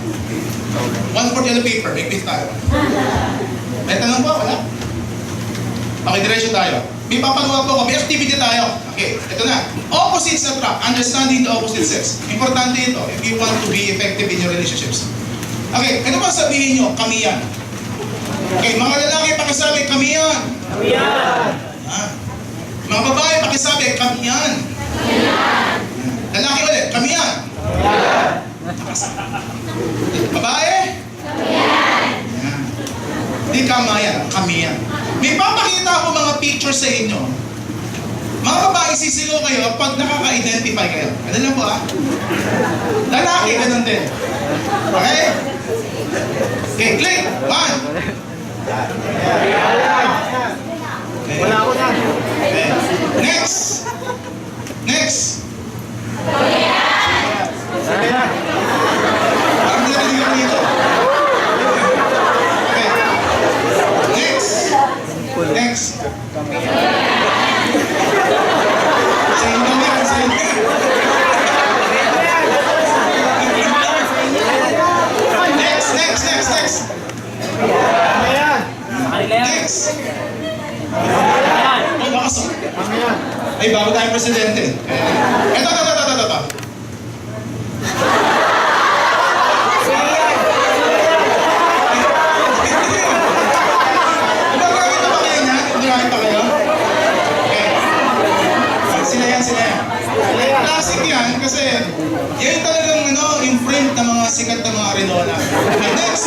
1/4 yellow paper, may quiz tayo. May tanong ba? Wala? Okay, diretso tayo. May papagawa po ako, may activity tayo. Okay, ito na. Opposites attract, understanding the opposite sex. Importante ito if you want to be effective in your relationships. Okay, ano ba sabihin nyo? Kami yan. Okay, mga lalaki, pakisabi, kami yan. Kami yan. Mga babae, pakisabi, kami yan. Kami yan. Lalaki ulit, kami yan. Kami yan. Babae? Kami yan. Hindi kama yan, kami yan. May papakita ako mga pictures sa inyo. Mga babae, sisigaw kayo pag nakaka-identify kayo. Ano lang po Lalaki, ganun din. Okay? Okay, click. 1. Okay. Wala ako na. Okay. Next. Next. Parang narinig ako dito. Okay. Next. Next. Sa inyo yan, sa inyo. Next. Next. Oh, lakas oh. Ay, bago tayong presidente. Ito. Gagamit na ba kayo niyan? Gagamit pa kayo? Okay. Sila yan. Classic yan kasi yan talagang imprint ng mga sikat na mga Rinola. Okay, next.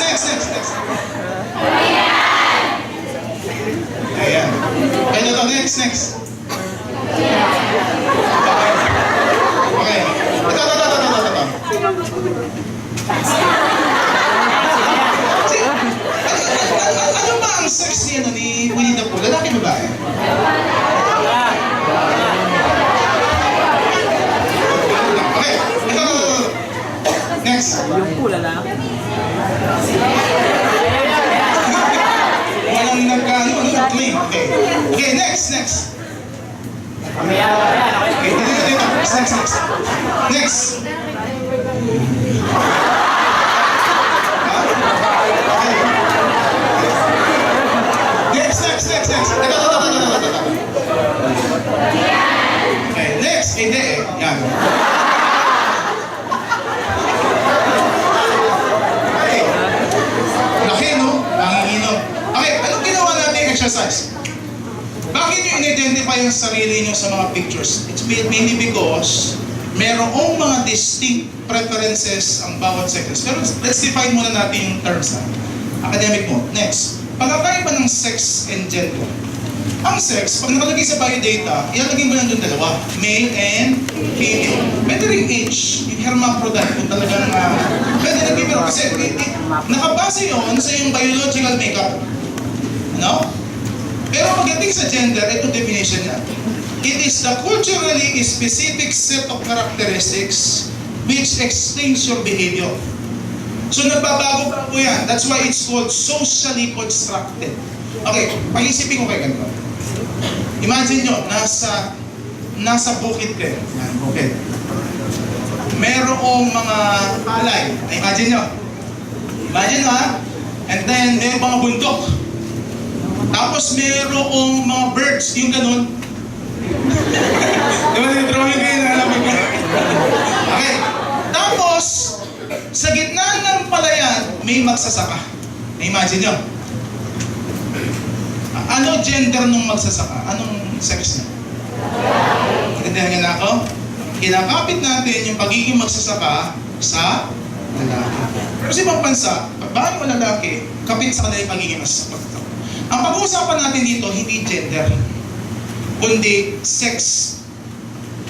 Ayan. Ito, next. Okay. Ito. Ano ba ang sex ni Winnie the Pooh? Lalaki ba? Okay. Ito. Next. Yung pula na. Walang nag-claim. Okay, next. Kami yan. Okay, dito. Next. Next. Ito. Okay, next. Hindi eh. Yan. Okay. Laki, no? Nanginginom. Okay, anong ginawa natin exercise? Bakit nyo in-identify ang sarili nyo sa mga pictures? It's mainly because merong mga distinct preferences ang bawat sex. Pero let's define muna natin yung terms na. Academic mo. Next. Pagkakaiba ng sex and gender. Ang sex, pag nakalagay sa biodata, ilalagay mo lang doon dalawa. Male and female. Pwede rin age, yung hermaphrodite, kung talagang pwede rin pero kasi nakabase yun sa yung biological makeup. Ano? Pero pagdating sa gender, ito definition niya. It is the culturally specific set of characteristics which explains your behavior. So nagbabago-bago yan. That's why it's called socially constructed. Okay, pag-isipin ko kayo ganito. Imagine nyo, nasa bukid kayo. Yan, bukid. Merong mga palay. Imagine nyo. Imagine ha? And then, merong mga bundok. Tapos merong mga birds, yung ganun. Diba, drawing kayo na alam mo. Okay. Tapos, sa gitna ng palayan, may magsasaka. Imagine nyo. Ano gender nung magsasaka? Anong sex niya? Naintindihan niyo na ako? Kinakapit natin yung pagiging magsasaka sa lalaki. Pero sa ibang bansa, pag yung lalaki, kapit sa kanila yung pagiging magsasaka. Ang pag-uusapan natin dito, hindi gender, kundi sex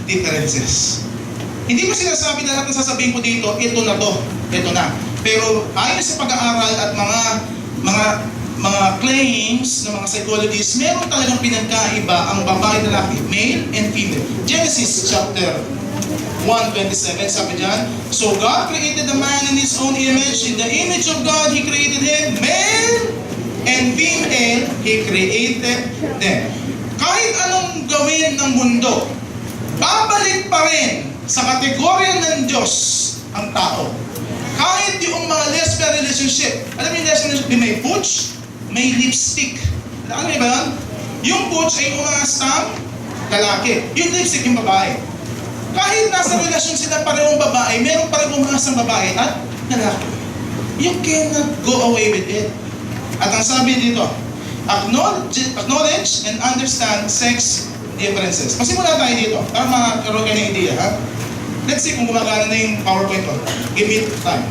differences. Hindi ko sinasabi na lahat ng sasabihin ko dito, ito na to, ito na. Pero ayon sa pag-aaral at mga claims ng mga psychologists, meron talagang pinagkaiba ang babae at lalaki, male and female. Genesis chapter 1:27, sabi dyan, so God created the man in His own image. In the image of God, He created him. Male and female, He created them. Kahit anong gawin ng mundo, babalik pa rin sa kategorya ng Diyos ang tao. Kahit yung mga lesbian relationship, alam niyo yung lesbian relationship, may butch, may lipstick. Alam niyo ba yun? Yung butch ay umastang lalaki. Yung lipstick yung babae. Kahit nasa relasyon sila parehong babae, meron parehong umastang babae at lalaki. You cannot go away with it. At ang sabi dito, acknowledge and understand sex differences. Pasimula tayo dito para makakaroon kayo ng idea. Ha? Let's see kung gumagana na yung PowerPoint ko. Give me time.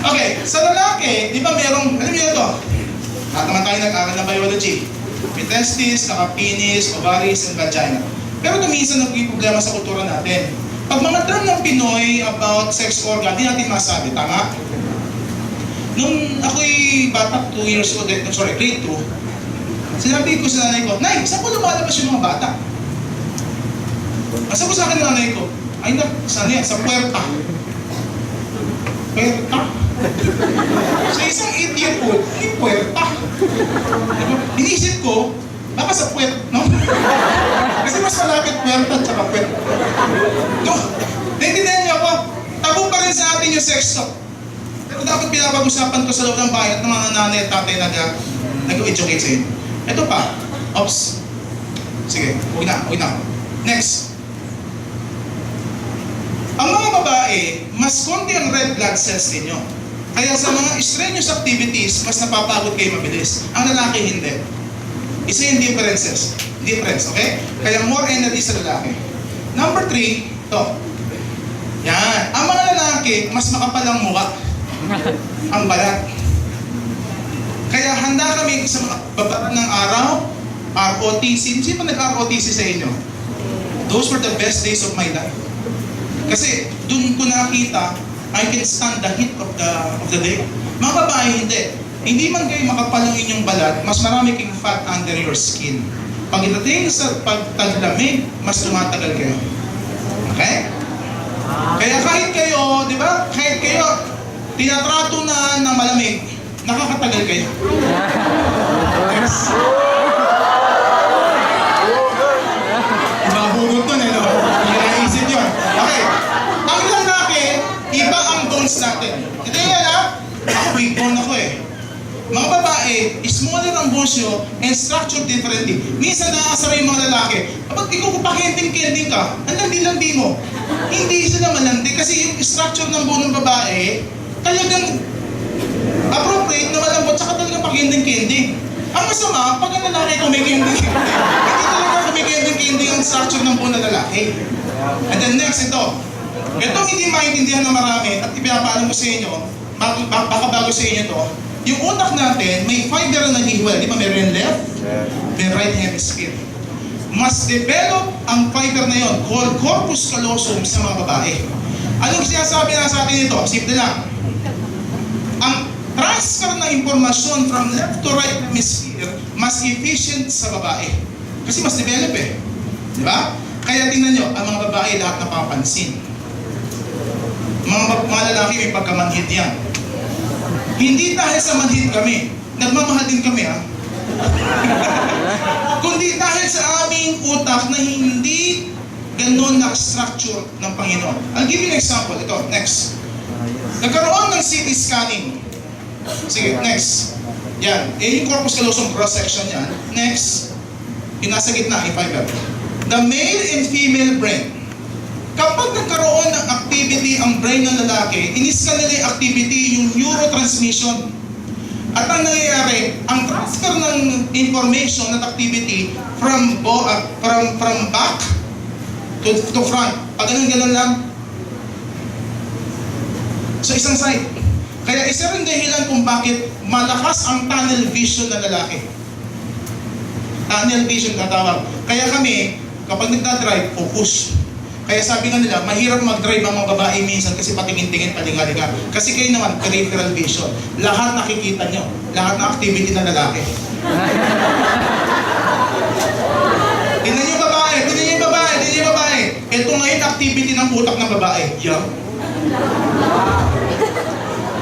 Okay, sa lalaki, di ba merong, alam niyo ito, lahat naman tayo nag-aaral ng biology. May testis, naka-penis, ovaries, and vagina. Pero minsan naging problema sa kultura natin. Pag mga term ng Pinoy about sex organ, di natin masabi, tama? Nung ako'y bata, 2 years old, grade 2, sinabi ko sa nanay ko, Nay, saan ko lumalabas yung mga bata? Asa ko sa akin ng nanay ko, ay saan yan? Sa puwerta. Puwerta? Sa isang 8-year-old, ay puwerta. Inisip ko, baka sa puwet, no? Kasi mas malapit puwerta at saka puwet. No? Naintindihan niyo ako, tabu pa rin sa atin yung sex talk. Pero dapat pinapag-usapan ko sa loob ng bahay at ng mga nanay at tatay nag-educate sa inyo. Ito pa. Oops. Sige, huwag na. Next. Ang mga babae, mas konti ang red blood cells ninyo. Kaya sa mga strenuous activities, mas napapagod kayo mabilis. Ang lalaki hindi. Isa yung difference, okay? Kaya more energy sa lalaki. Number 3, to. Yan. Ang mga lalaki, mas makapal ang mukha. Ang balat. Kaya handa kami sa mga babaan ng araw, ROTC. Sino pa nag-ROTC sa inyo? Those were the best days of my life. Kasi doon ko nakita, I can stand the heat of the day. Mga babae, hindi. Hindi man kayo makapal ang inyong balat, mas marami kayong fat under your skin. Pagdating sa pagtaglamig, mas tumatagal kayo. Okay? Kaya kahit kayo, di ba? Kahit kayo, tinatrato na ng malamig, nakakatagal kayo. Yes. Mabugot nun eh, no? Hindi naisip yun. Okay. Ang lalaki, iba ang bones natin. Ito yan ha? Ako, big bone ako eh. Mga babae, smaller ang bones nyo and structured differently. Minsan nakakasara yung mga lalaki. Kapag ikaw kupakending-kending ka, ang landi-landi mo. Hindi sila malandi kasi yung structure ng bone ng babae, talagang appropriate na malambot, saka talagang pakending-kending. Ang masama, pag ang lalaki kumikending, hindi talaga kumikending-kending ang structure ng buong lalaki. And then next, ito. Itong hindi maintindihan ng marami at ipinapaalam ko sa inyo, baka bago sa inyo to, yung utak natin, may fiber na naghihiwalay. Di ba meron left? May right hemisphere. Mas develop ang fiber na yon called corpus callosum sa mga babae. Anong sinasabi na sa atin ito? Simple lang. Ang transfer ng impormasyon from left to right hemisphere mas efficient sa babae. Kasi mas develop eh. Di ba? Kaya tingnan nyo, ang mga babae lahat napapansin. Mga lalaki may pagkamanhid yan. Hindi dahil sa manhid kami, nagmamahal din kami ha. Kundi dahil sa aming utak na hindi ganun na structure ng Panginoon. I'll give you an example. Ito, next. Nagkaroon ng CT scanning. Sige, next. Yan. Yung corpus callosum cross-section yan. Next. Yung nasa gitna, yung fiber. The male and female brain. Kapag nagkaroon ng activity ang brain ng lalaki, iniskan nila yung activity, yung neurotransmission. At ang nangyayari, ang transfer ng information at activity from back to front. Pag ganun lang. So isang side. Kaya isa rin dahilan kung bakit malakas ang tunnel vision ng lalaki. Tunnel vision katawag. Kaya kami, kapag nagdadrive, focus. Kaya sabi nga nila, mahirap mag-drive ang mga babae minsan kasi patingin-tingin, palinga-linga. Kasi kayo naman, peripheral vision. Lahat nakikita nyo. Lahat ng activity ng lalaki. Tingnan nyo yung babae, tingnan nyo yung babae, tingnan nyo yung babae. Ito ngayon activity ng utak ng babae. Yan.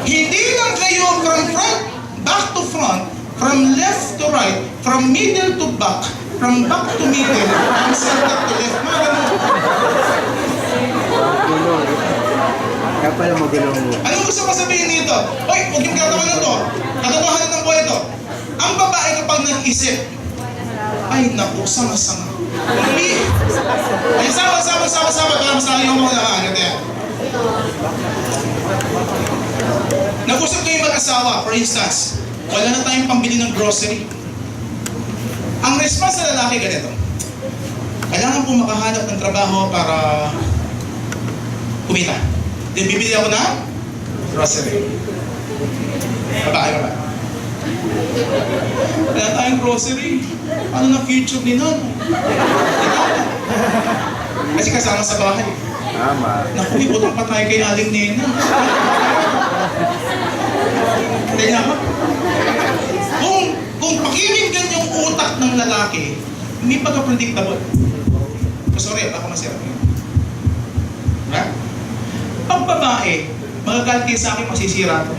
Hindi lang kayo from front, back to front, from left to right, from middle to back, from back to middle, from center to left. Mga ganun. Kaya pala magulo mo. Anong gusto ko sabihin dito? Hoy, huwag yung katotohanan to. Katotohanan ng buhay ito. Ang babae kapag nag-isip, ay naku, sama-sama. Ay, sama. Para masali yung mga agad yan. Nag-usap kayo mag-asawa, for instance, wala na tayong pambili ng grocery. Ang response sa lalaki ganito, kailangan po makahanap ng trabaho para kumita. Then bibili ako ng grocery. Babae. Wala tayong grocery. Ano na future ni Nano? Kasi kasama sa bahay. Tama. Naku, ibutang pa tayo kay Aling Nena. Kaya ba? Kung pakinggan yung utak ng lalaki, hindi pagka-predictable. Sorry, ako masirap yun. Ha? Pag babae, magagalit kayo sa akin, masisira ko.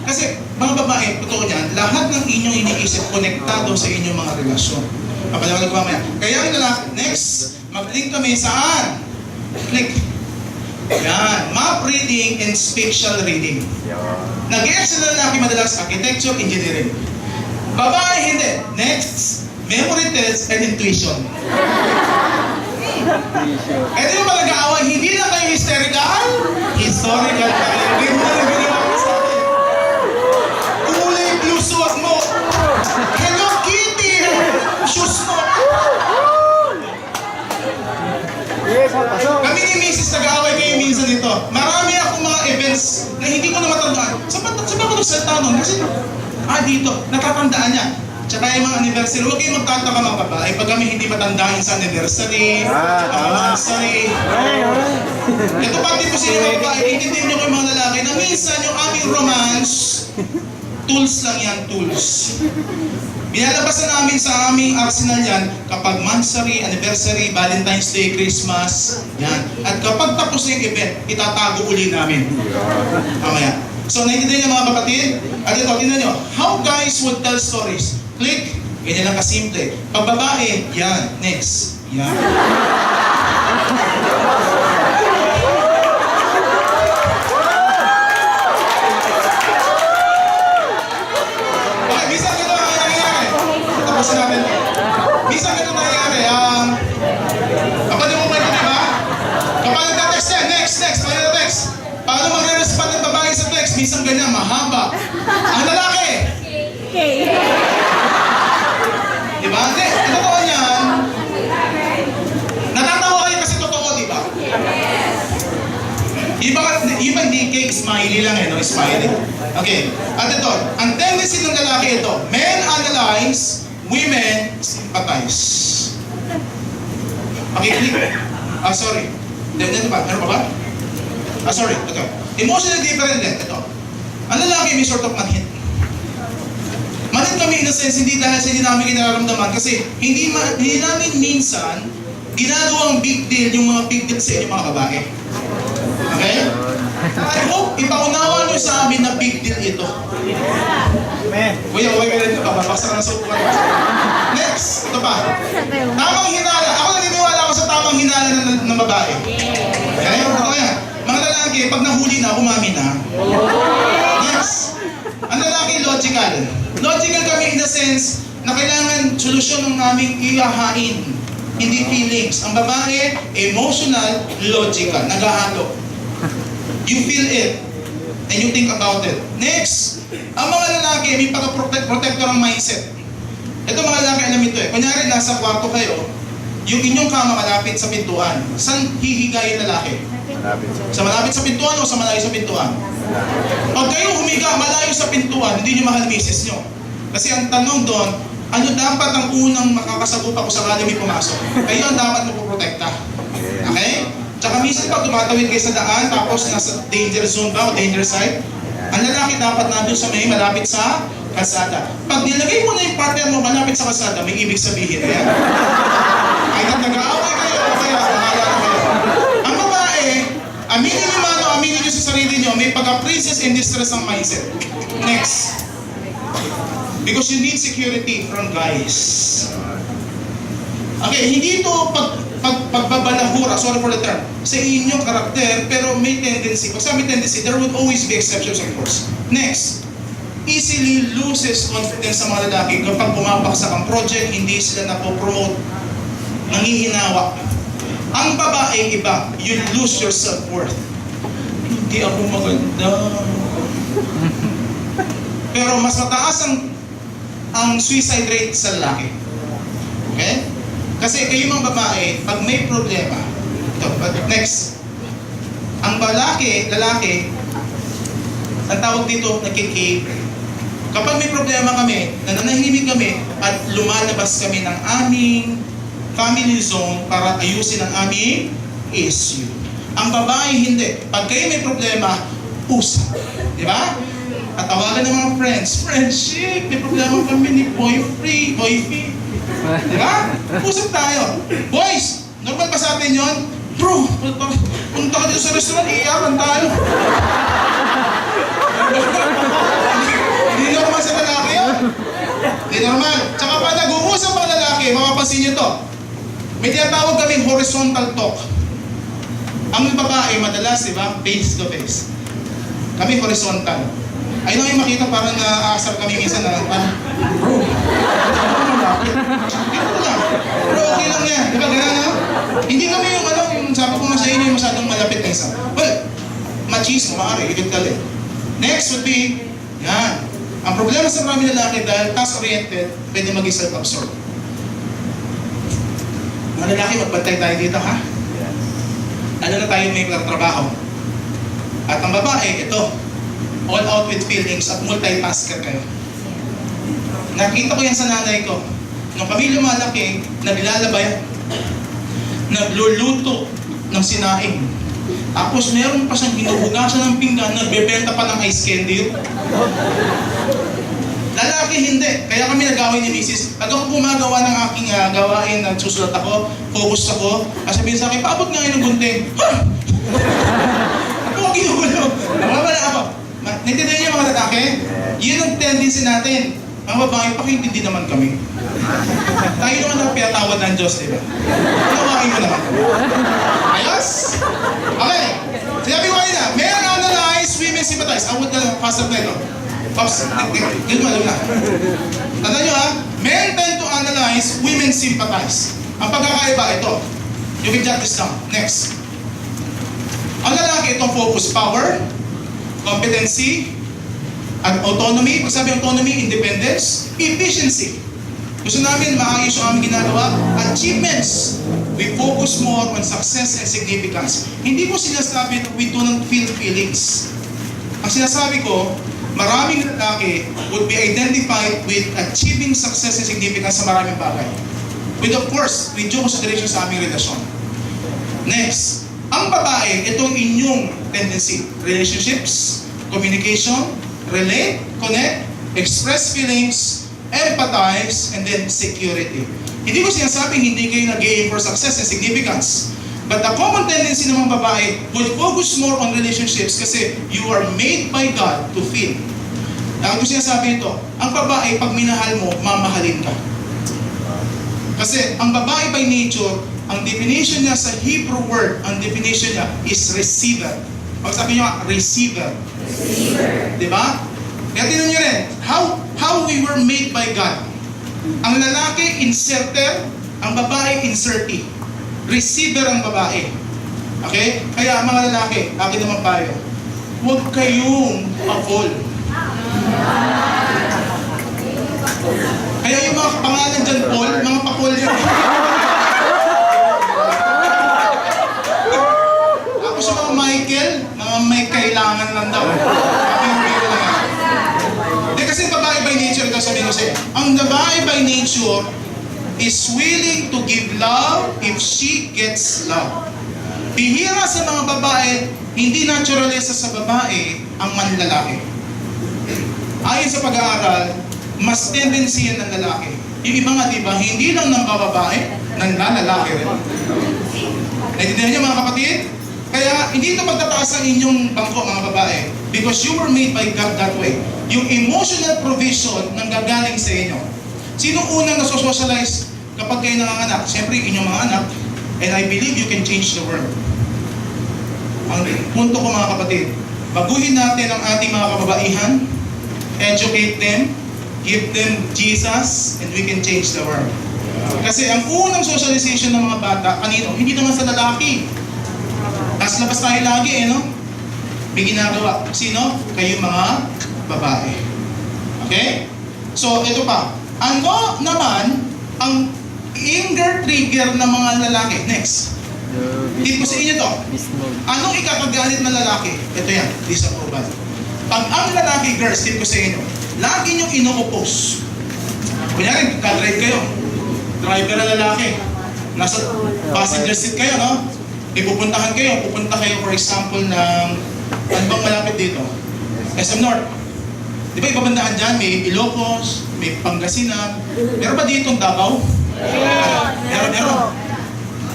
Kasi, mga babae, totoo niyan, lahat ng inyong iniisip konektado sa inyong mga relasyon. Papalawalag ko mamaya. Kaya ang lalaki, next, mag-link kami saan? Click. Yan, map reading and spatial reading. Nag-excel na lalaki madalas architecture, engineering. Babae, hindi. Next, memory test and intuition. Ito yung mga nag-aaway, hindi na kayo hysterical, historical kayo. Ganda na ginawa ko sa akin. Kulay blue suot mo. Hello Kitty! Shoes mo. Yes, pasok. Kami ni Mrs. nag-aaway kayo minsan dito. Marami akong mga events na hindi ko na matandaan. Saan ba ako nagsalita nun? Kasi, dito, natatandaan niya. Tsaka yung mga anniversary, huwag kayong magtataka mga babae pag kami hindi matandaan sa anniversary, anniversary. Ito pati po sila mga babae, itindihin niyo kayo mga lalaki na minsan yung aming romance, tools lang yan, tools. Binalabasan namin sa aming arsenal yan kapag monthsary, anniversary, Valentine's Day, Christmas, yan. At kapag tapos na yung event, itatago uli namin. Mamaya. So, naiintindihan niyo mga kapatid? At ito, tingnan niyo, how guys would tell stories. Click, ganyan lang kasimple. Pag babae, yan, next, yan. Okay, minsan ganito ang nangyayari. Tapusin natin. Minsan ganito nangyayari. Kapag mo pwede, di ba? Kapag nagtatext yan, next, pag nagtatext. Paano magre-respond ng babae sa text? Minsan ganyan, mahaba. Ang lalaki, di ba? Hindi, totoo niyan. Natatawa kayo kasi totoo, di ba? Iba hindi cake, smiley lang no? Smiley. Okay. At ito, ang tendency ng lalaki ito, men analyze, women sympathize. Pakiclick. Sorry. Ano ba? Sorry. Ito. Emotionally different din. Ito. Ang lalaki may sort of manhit. Manhit kami in a sense, hindi dahil sa hindi namin kinararamdaman kasi hindi namin minsan ginagawang big deal yung mga big deal sa inyong mga babae. Okay? I hope ipaunawa nyo sa amin na big deal ito. Kuya, huwag ka rin ito. Babaksa na sa upuan. Next, ito pa. Tamang hinala. Ako naniniwala ako sa tamang hinala ng babae. Okay? Ito yan. Mga lalaki, pag nahuli na, umami na. Next. Ang lalaki, logical. Logical kami in the sense na kailangan solusyon ng aming ihahain. Hindi feelings. Ang babae, emotional, logical. Naghahalo. You feel it. And you think about it. Next, ang mga lalaki, may pagka-protector ng mindset. Ito mga lalaki, alam ito eh. Kunyari, nasa kwarto kayo, yung inyong kama malapit sa pintuan, saan hihiga yung lalaki? Malapit sa pintuan o sa malayo sa pintuan? Pag kayo humiga malayo sa pintuan, hindi nyo mahal misis nyo. Kasi ang tanong doon, ano dapat ang unang makakasagupa kung sakali may pumasok? Kayo ang dapat mapoprotekta. Okay? Tsaka minsan pag tumatawid kayo sa daan, tapos nasa danger zone ba o danger side, ang lalaki dapat nandun sa may malapit sa kalsada. Pag nilagay mo na yung partner mo malapit sa kalsada, may ibig sabihin na yan. Ay nag-aaway kayo o kaya bahala na kayo. Ang babae, aminin nyo man o aminin nyo sa sarili nyo, may pagka-princess in distress ang mindset. Next. Because you need security from guys. Okay, hindi ito pagbabalahura, sorry for the term, sa inyong karakter, pero may tendency. Pag sabi tendency, there would always be exceptions, of course. Next, easily loses confidence sa mga lalaki kapag bumabaksak ang project, hindi sila napopromote, nangihinawa. Ang babae iba, you lose your self-worth. Hindi ako maganda. Pero mas mataas ang suicide rate sa lalaki. Okay? Kasi kayo mga babae, pag may problema, next, ang lalaki, ang tawag dito, nakikip. Kapag may problema kami, nananahimik kami, at lumalabas kami ng aming family zone para ayusin ang aming issue. Ang babae hindi. Pag kayo may problema, usap. Di ba? At tawagan ng mga friends, friendship, may problema kami ni boyfriend. Diba? Usap tayo. Boys, normal ba sa atin yun? Bro, punta ka dito sa restaurant, iiyakan tayo. Hindi normal sa lalaki yun. Hindi normal. Tsaka pa nag-uusap ang lalaki, mapapansin nyo to. May tinatawag kaming horizontal talk. Ang babae, madalas, diba? Face to face. Kami horizontal. Ayun lang yung makita, parang naaasar kami minsan na, bro, ito lang. Bro, okay lang yan. Diba gano'n na? Hindi kami yung sabi ko nga sa inyo, yung masyadong malapit na isa. Well, machismo, maaari, eventually. Next would be, yan. Ang problema sa maraming lalaki dahil task-oriented, pwede maging self-absorbed. Mga lalaki, magbantay tayo dito, ha? Ano na tayo may trabaho? At ang babae, ito, all out with feelings at multitasker kayo. Nakita ko yan sa nanay ko. Nung kami lumalaki, naglalabay, nagluluto ng sinaing. Tapos meron pa siyang hinuhugasan ng pinggan, nagbebenta pa ng ice candy. Lalaki hindi. Kaya kami nag-away ni Mrs. Pag ako gumagawa ng aking gawain, nagsusulat ako, focus ako, sabihin sa akin, paabot nga yun ng gunting. Ha! Ako ang ginugulo. Nawawala ako. Naintindihan niyo mga lalaki? Yun ang tendency natin. Ang babae, pakintindi naman kami. Tayo naman ang pinatawad ng Diyos, di ba? Panawain mo naman. Ayos? Okay. Sinabi ko kanina, men analyze, women sympathize. I would pass up na ito. Pops, yun na. Tandaan nyo ha, men tend to analyze, women sympathize. Ang pagkakaiba, ito. You can jot this down. Next. Ang lalaki, itong focus, power, competency, at autonomy. Pag sabi autonomy, independence, efficiency. Gusto namin maayos yung aming ginagawa. Achievements. We focus more on success and significance. Hindi ko sinasabi that we do not feel feelings. Ang sinasabi ko, maraming lalaki would be identified with achieving success and significance sa maraming bagay. With of course, with due consideration sa aming relasyon. Next. Ang babae, itong inyong tendency. Relationships, communication, relate, connect, express feelings, empathize, and then security. Hindi ko sinasabing hindi kayo nag-aim for success and significance. But the common tendency ng mga babae will focus more on relationships kasi you are made by God to feel. Ang ko sinasabi ito, ang babae, pag minahal mo, mamahalin ka. Kasi ang babae by nature, ang definition niya sa Hebrew word, ang definition niya is receiver. Pag sabi niyo, receiver. Receiver. Diba? Kaya tinan niyo rin, how we were made by God. Ang lalaki, inserter, ang babae, insertee. Receiver ang babae. Okay? Kaya mga lalaki, akin naman tayo, huwag kayong pa-fall. Kaya yung mga pangalan dyan, Paul, mga pa-fall yan. Ang babae by nature is willing to give love if she gets love. Bihira sa mga babae, hindi naturalesa sa babae ang manlalaki. Ayon sa pag-aaral, mas tendency yan ng lalaki. Yung iba nga, diba, hindi lang ng babae, ng lalaki rin. Naintindihan niyo mga kapatid? Kaya hindi ito magtataas ang inyong bangko mga babae because you were made by God that way. Yung emotional provision nang gagaling sa inyo. Sino unang nasosocialize kapag kayo nanganganak? Siyempre, inyong mga anak. And I believe you can change the world. Ang punto ko mga kapatid, baguhin natin ang ating mga kababaihan, educate them, give them Jesus, and we can change the world. Kasi ang unang socialization ng mga bata, kanino? Hindi naman sa lalaki. Tapos labas tayo lagi no? May ginagawa. Sino? Kayo mga babae. Okay? So, ito pa. Ano naman ang anger trigger ng mga lalaki? Next. Tip ko sa inyo to. Anong ikakagalit ng lalaki? Ito yan. Disapproval. Pag ang lalaki, girls, tip ko sa inyo, lagi niyong ino-oppose. Kunyari, ka-drive kayo. Driver na lalaki. Nasa passenger seat kayo, no? Pupunta kayo for example ng, ano bang malapit dito? SM North. Di ba ibabandahan dyan, may Ilocos, may Pangasinan. Meron ba dito ang Davao? Meron.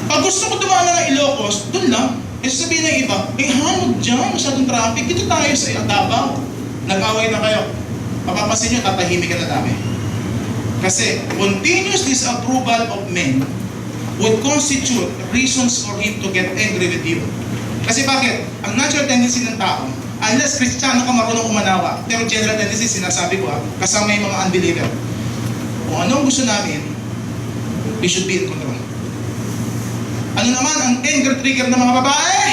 Pag gusto ko dumaan ng Ilocos, doon lang. Sasabihin ng iba, hanod dyan, masyadong traffic. Dito tayo sa Davao. Nag-away na kayo. Papapasin nyo, tatahimik ka na dami. Kasi continuous disapproval of men would constitute reasons for him to get angry with you. Kasi bakit? Ang natural tendency ng tao, unless Kristiyano ka marunong umanawa, pero general tendency, sinasabi ko kasama yung mga unbeliever. Kung anong gusto namin, we should be in control. Ano naman ang anger trigger ng mga babae?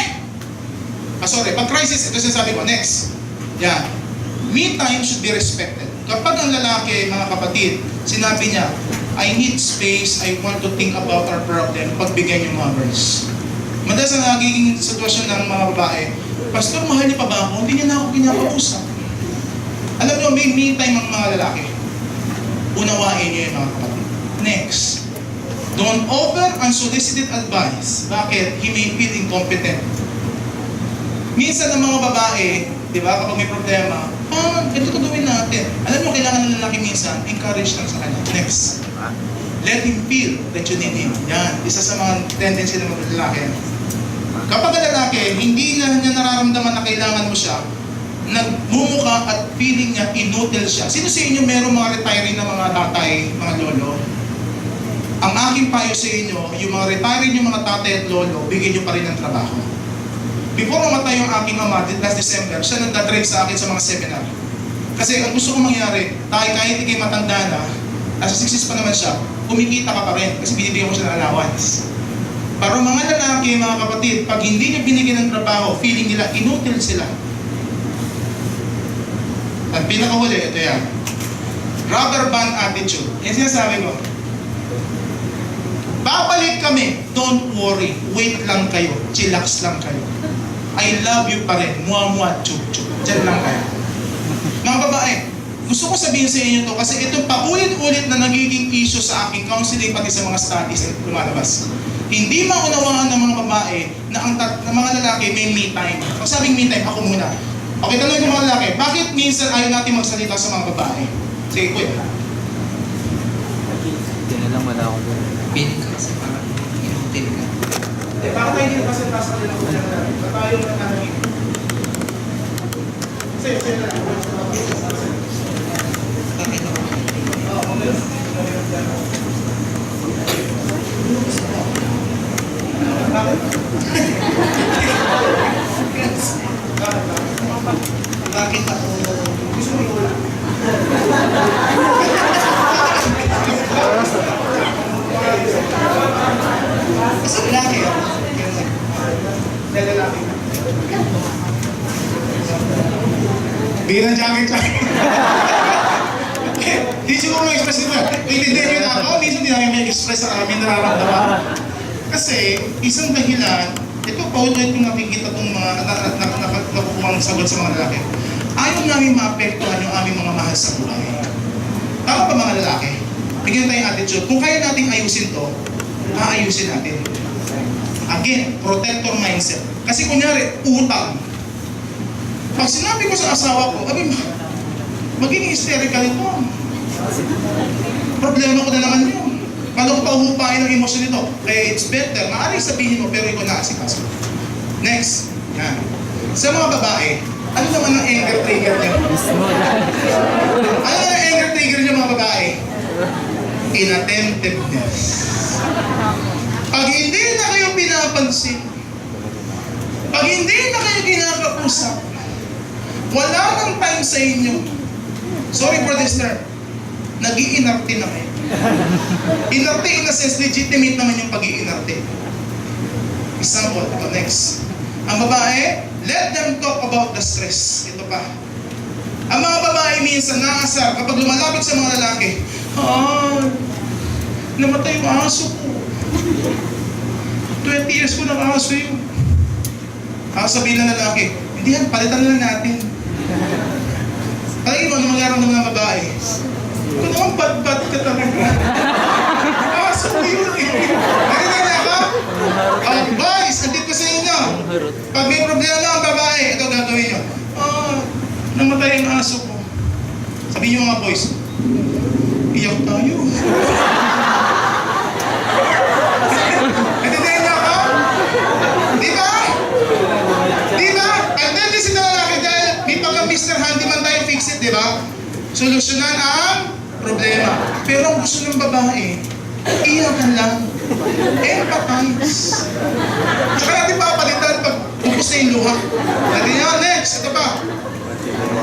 Pag crisis, ito sinasabi ko, next. Yan. Me time should be respected. Kapag ang lalaki, mga kapatid, sinabi niya, I need space, I want to think about our problem, pagbigyan yung mga girls. Madalas ang nagiging sitwasyon ng mga babae, Pastor, mahal niya pa ba ako? Hindi niya na ako pinakausap. Alam niyo, may me time ang mga lalaki. Unawain niyo yung mga kapatid. Next. Don't offer unsolicited advice. Bakit? He may feel incompetent. Minsan ng mga babae, di ba, kapag may problema, ito gagawin natin. Alam mo, kailangan ng lalaki minsan, encourage lang sa kanya. Next. Let him feel that you need him. Yan. Isa sa mga tendency ng mga lalaki. Kapag ang lalaki, hindi niya nararamdaman na kailangan mo siya, nagmumuka at feeling niya inutil siya. Sino sa inyo merong mga retiree na mga tatay, mga lolo? Ang aking payo sa inyo, yung mga retiree yung mga tatay at lolo, bigyan nyo pa rin ng trabaho. Before mamatay yung aking ama, last December, siya nagdadrive sa akin sa mga seminar. Kasi ang gusto kong mangyari, kahit hindi kayo matanda na, nasa 60s pa naman siya, kumikita ka pa rin kasi binibigyan ko siya ng allowance. Pero mga lalaki, mga kapatid, pag hindi niya binigyan ng trabaho, feeling nila, inutil sila. At pinakahuli, ito yan. Rubber band attitude. Yan sinasabi ko. Babalik kami, don't worry, wait lang kayo, chillax lang kayo. I love you pa rin, muwa-muwa, chup-chup. Diyan lang kayo. Mga babae, gusto ko sabihin sa inyo to kasi itong paulit-ulit na nagiging issue sa aking counseling pati sa mga studies na lumalabas. Hindi maunawaan ng mga babae na ang mga lalaki may me time. Pag sabing me time, ako muna. Okay, tanong ko mga lalaki, bakit minsan ayaw natin magsalita sa mga babae? Sige, kuya. Hindi na lang wala ako doon. Piling ka kasi parang inutil ka. Bakit tayo hindi nagpasalita sa kanila kung ba't tayo nagkakaroon? Sige, sige lang. Bakit ako? Bakit ako? Gusto mo wala? Kasi lalaki ako. Lalaki. Bilang jacket lang. Hindi siguro may-express nito. Naintindihan nyo na ako, minsan hindi namin may-express sa amin nararamdaman. Kasi, isang dahilan, ito paulit yung nakikita kong mga nakukuha ng sagot sa mga lalaki. Ayaw namin maapektuhan yung aming mga mahal sa buhay. Tama ba mga lalaki? Bigyan tayong attitude. Kung kaya nating ayusin to, aayusin natin. Again, protector mindset. Kasi kunyari, utang. Pag sinabi ko sa asawa ko, maging hysterical ito. Problema ko na naman yun. Paano ko pauhupain ang emosyon nito? Kaya it's better. Maaaring sabihin mo, pero ikaw na-asikaso. Next. Yan. Sa mga babae, ano naman ang anger trigger niya? Ano naman ang anger trigger niya mga babae? Inattentiveness. Pag hindi na kayo pinapansin, pag hindi na kayo kinakausap, wala nang time sa inyo. Sorry for this term. Nag-iinarte na kayo. Inarte in a sense, legitimate naman yung pag-iinarte. Example, ito next. Ang babae, let them talk about the stress. Ito pa. Ang mga babae minsan nakasar kapag lumalapit sa mga lalaki, namatay yung aso ko. 20 years ko naka-aso yun. Sabihin ng lalaki, hindi yan, palitan na natin. Palagi mo, ano magkaramdaman ng babae? Ito naman, bad-bad ka talaga. Aso ko yun eh. Nakita niya ka? Boys, andit ko sa inyo. Pag may problema ang babae, ito gagawin nyo. Namatay ang aso ko. Sabihin nyo mga boys, iyak tayo. Natindihan niyo ako? Di ba? Di ba? Ang tendency na lalaki dahil may pagka-Mr. Handyman tayo fix it, di ba? Solusyonan ang problema. Pero ang gusto ng babae, iyakan lang. Empathize. Tsaka natin papalitan pag bukos na yung luha. Natin yan, next. Ito pa.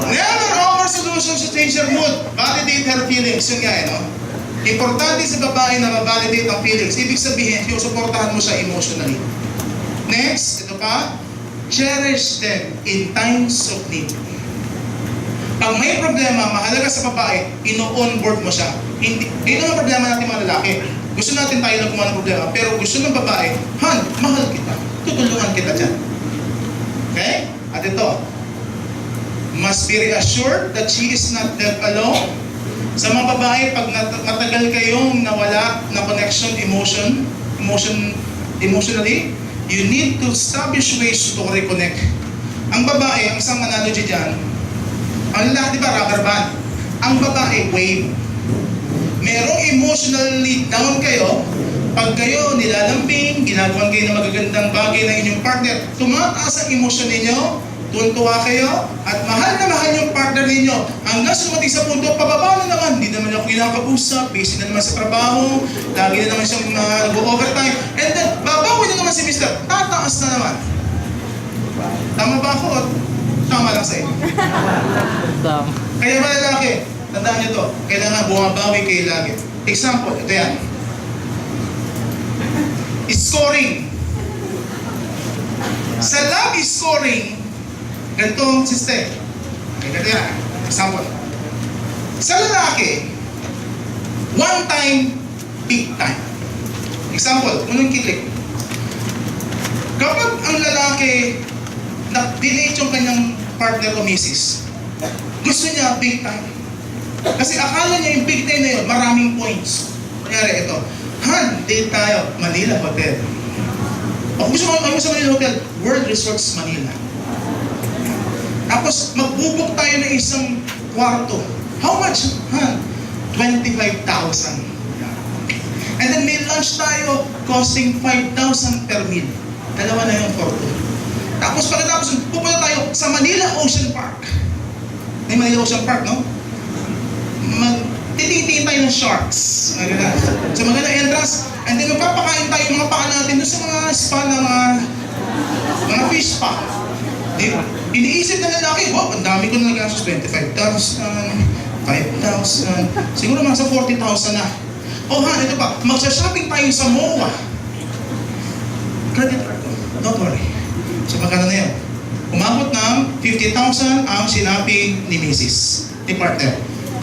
Never offer solutions to change her mood. Validate her feelings. Yun nga no? Importante sa babae na ma-validate ang feelings. Ibig sabihin, sinusuportahan mo siya emotionally. Next, ito pa. Cherish them in times of need. Pag may problema, mahalaga sa babae, ino-onboard mo siya. Ito ang problema natin mga lalaki. Gusto natin tayo lang gumawa ng problema, pero gusto ng babae, Han, mahal kita. Tutulungan kita dyan. Okay? At ito, must be reassured that she is not left alone. Sa mga babae, pag matagal kayong nawala na connection, emotionally, you need to establish ways to reconnect. Ang babae, ang isang analogy dyan, ang lalaki, di ba, rubber band? Ang babae, wave. Merong emotionally down kayo, pag kayo nilalambing, ginagawan kayo ng magagandang bagay ng inyong partner, tumataas ang emosyon ninyo, tuntua kayo, at mahal na mahal yung partner ninyo. Hanggang sumating sa punto, pababa na naman, hindi naman ako kinakausap, busy na naman sa trabaho, lagi na naman siyang nag-overtime, and then, babawi na naman si Mr. Tataas na naman. Tama ba ako? Tama lang sa inyo. Kaya mga lalaki, tandaan nyo to, kailangan bumabawi kayo lagi. Example, ito yan. Scoring. Sa love scoring, ganito ang system. Okay, ganito yan. Example. Sa lalaki, one time, big time. Example, unang kiklik. Kapag ang lalaki, na-delete yung kanyang partner o misis, gusto niya big time. Kasi akala niya yung big time na yun, maraming points. Kunyari ito, Han, date tayo, Manila Hotel. O kung gusto mo sa Manila Hotel, World Resorts Manila. Tapos magbubok tayo ng isang kwarto. How much? Han? 25,000. And then may lunch tayo costing 5,000 per meal. Dalawa na yung kwarto. Tapos pagkatapos, pupunta tayo sa Manila Ocean Park. May Manila Ocean Park, no? Magtititiin tayo ng sharks. Sa magandang entrance. And then magpapakain tayo yung mga paa natin doon sa mga spa na mga fish spa. Iniisip na lalaki, wow, ang dami ko na nag-asos, 25,000, 5,000, siguro mga sa 40,000 na. Oh Han, ito pa, magsha-shopping tayo sa MOA. Credit card, don't worry. So magkano na yan? Umabot ng 50,000 ang sinabi ni Mrs. ni partner.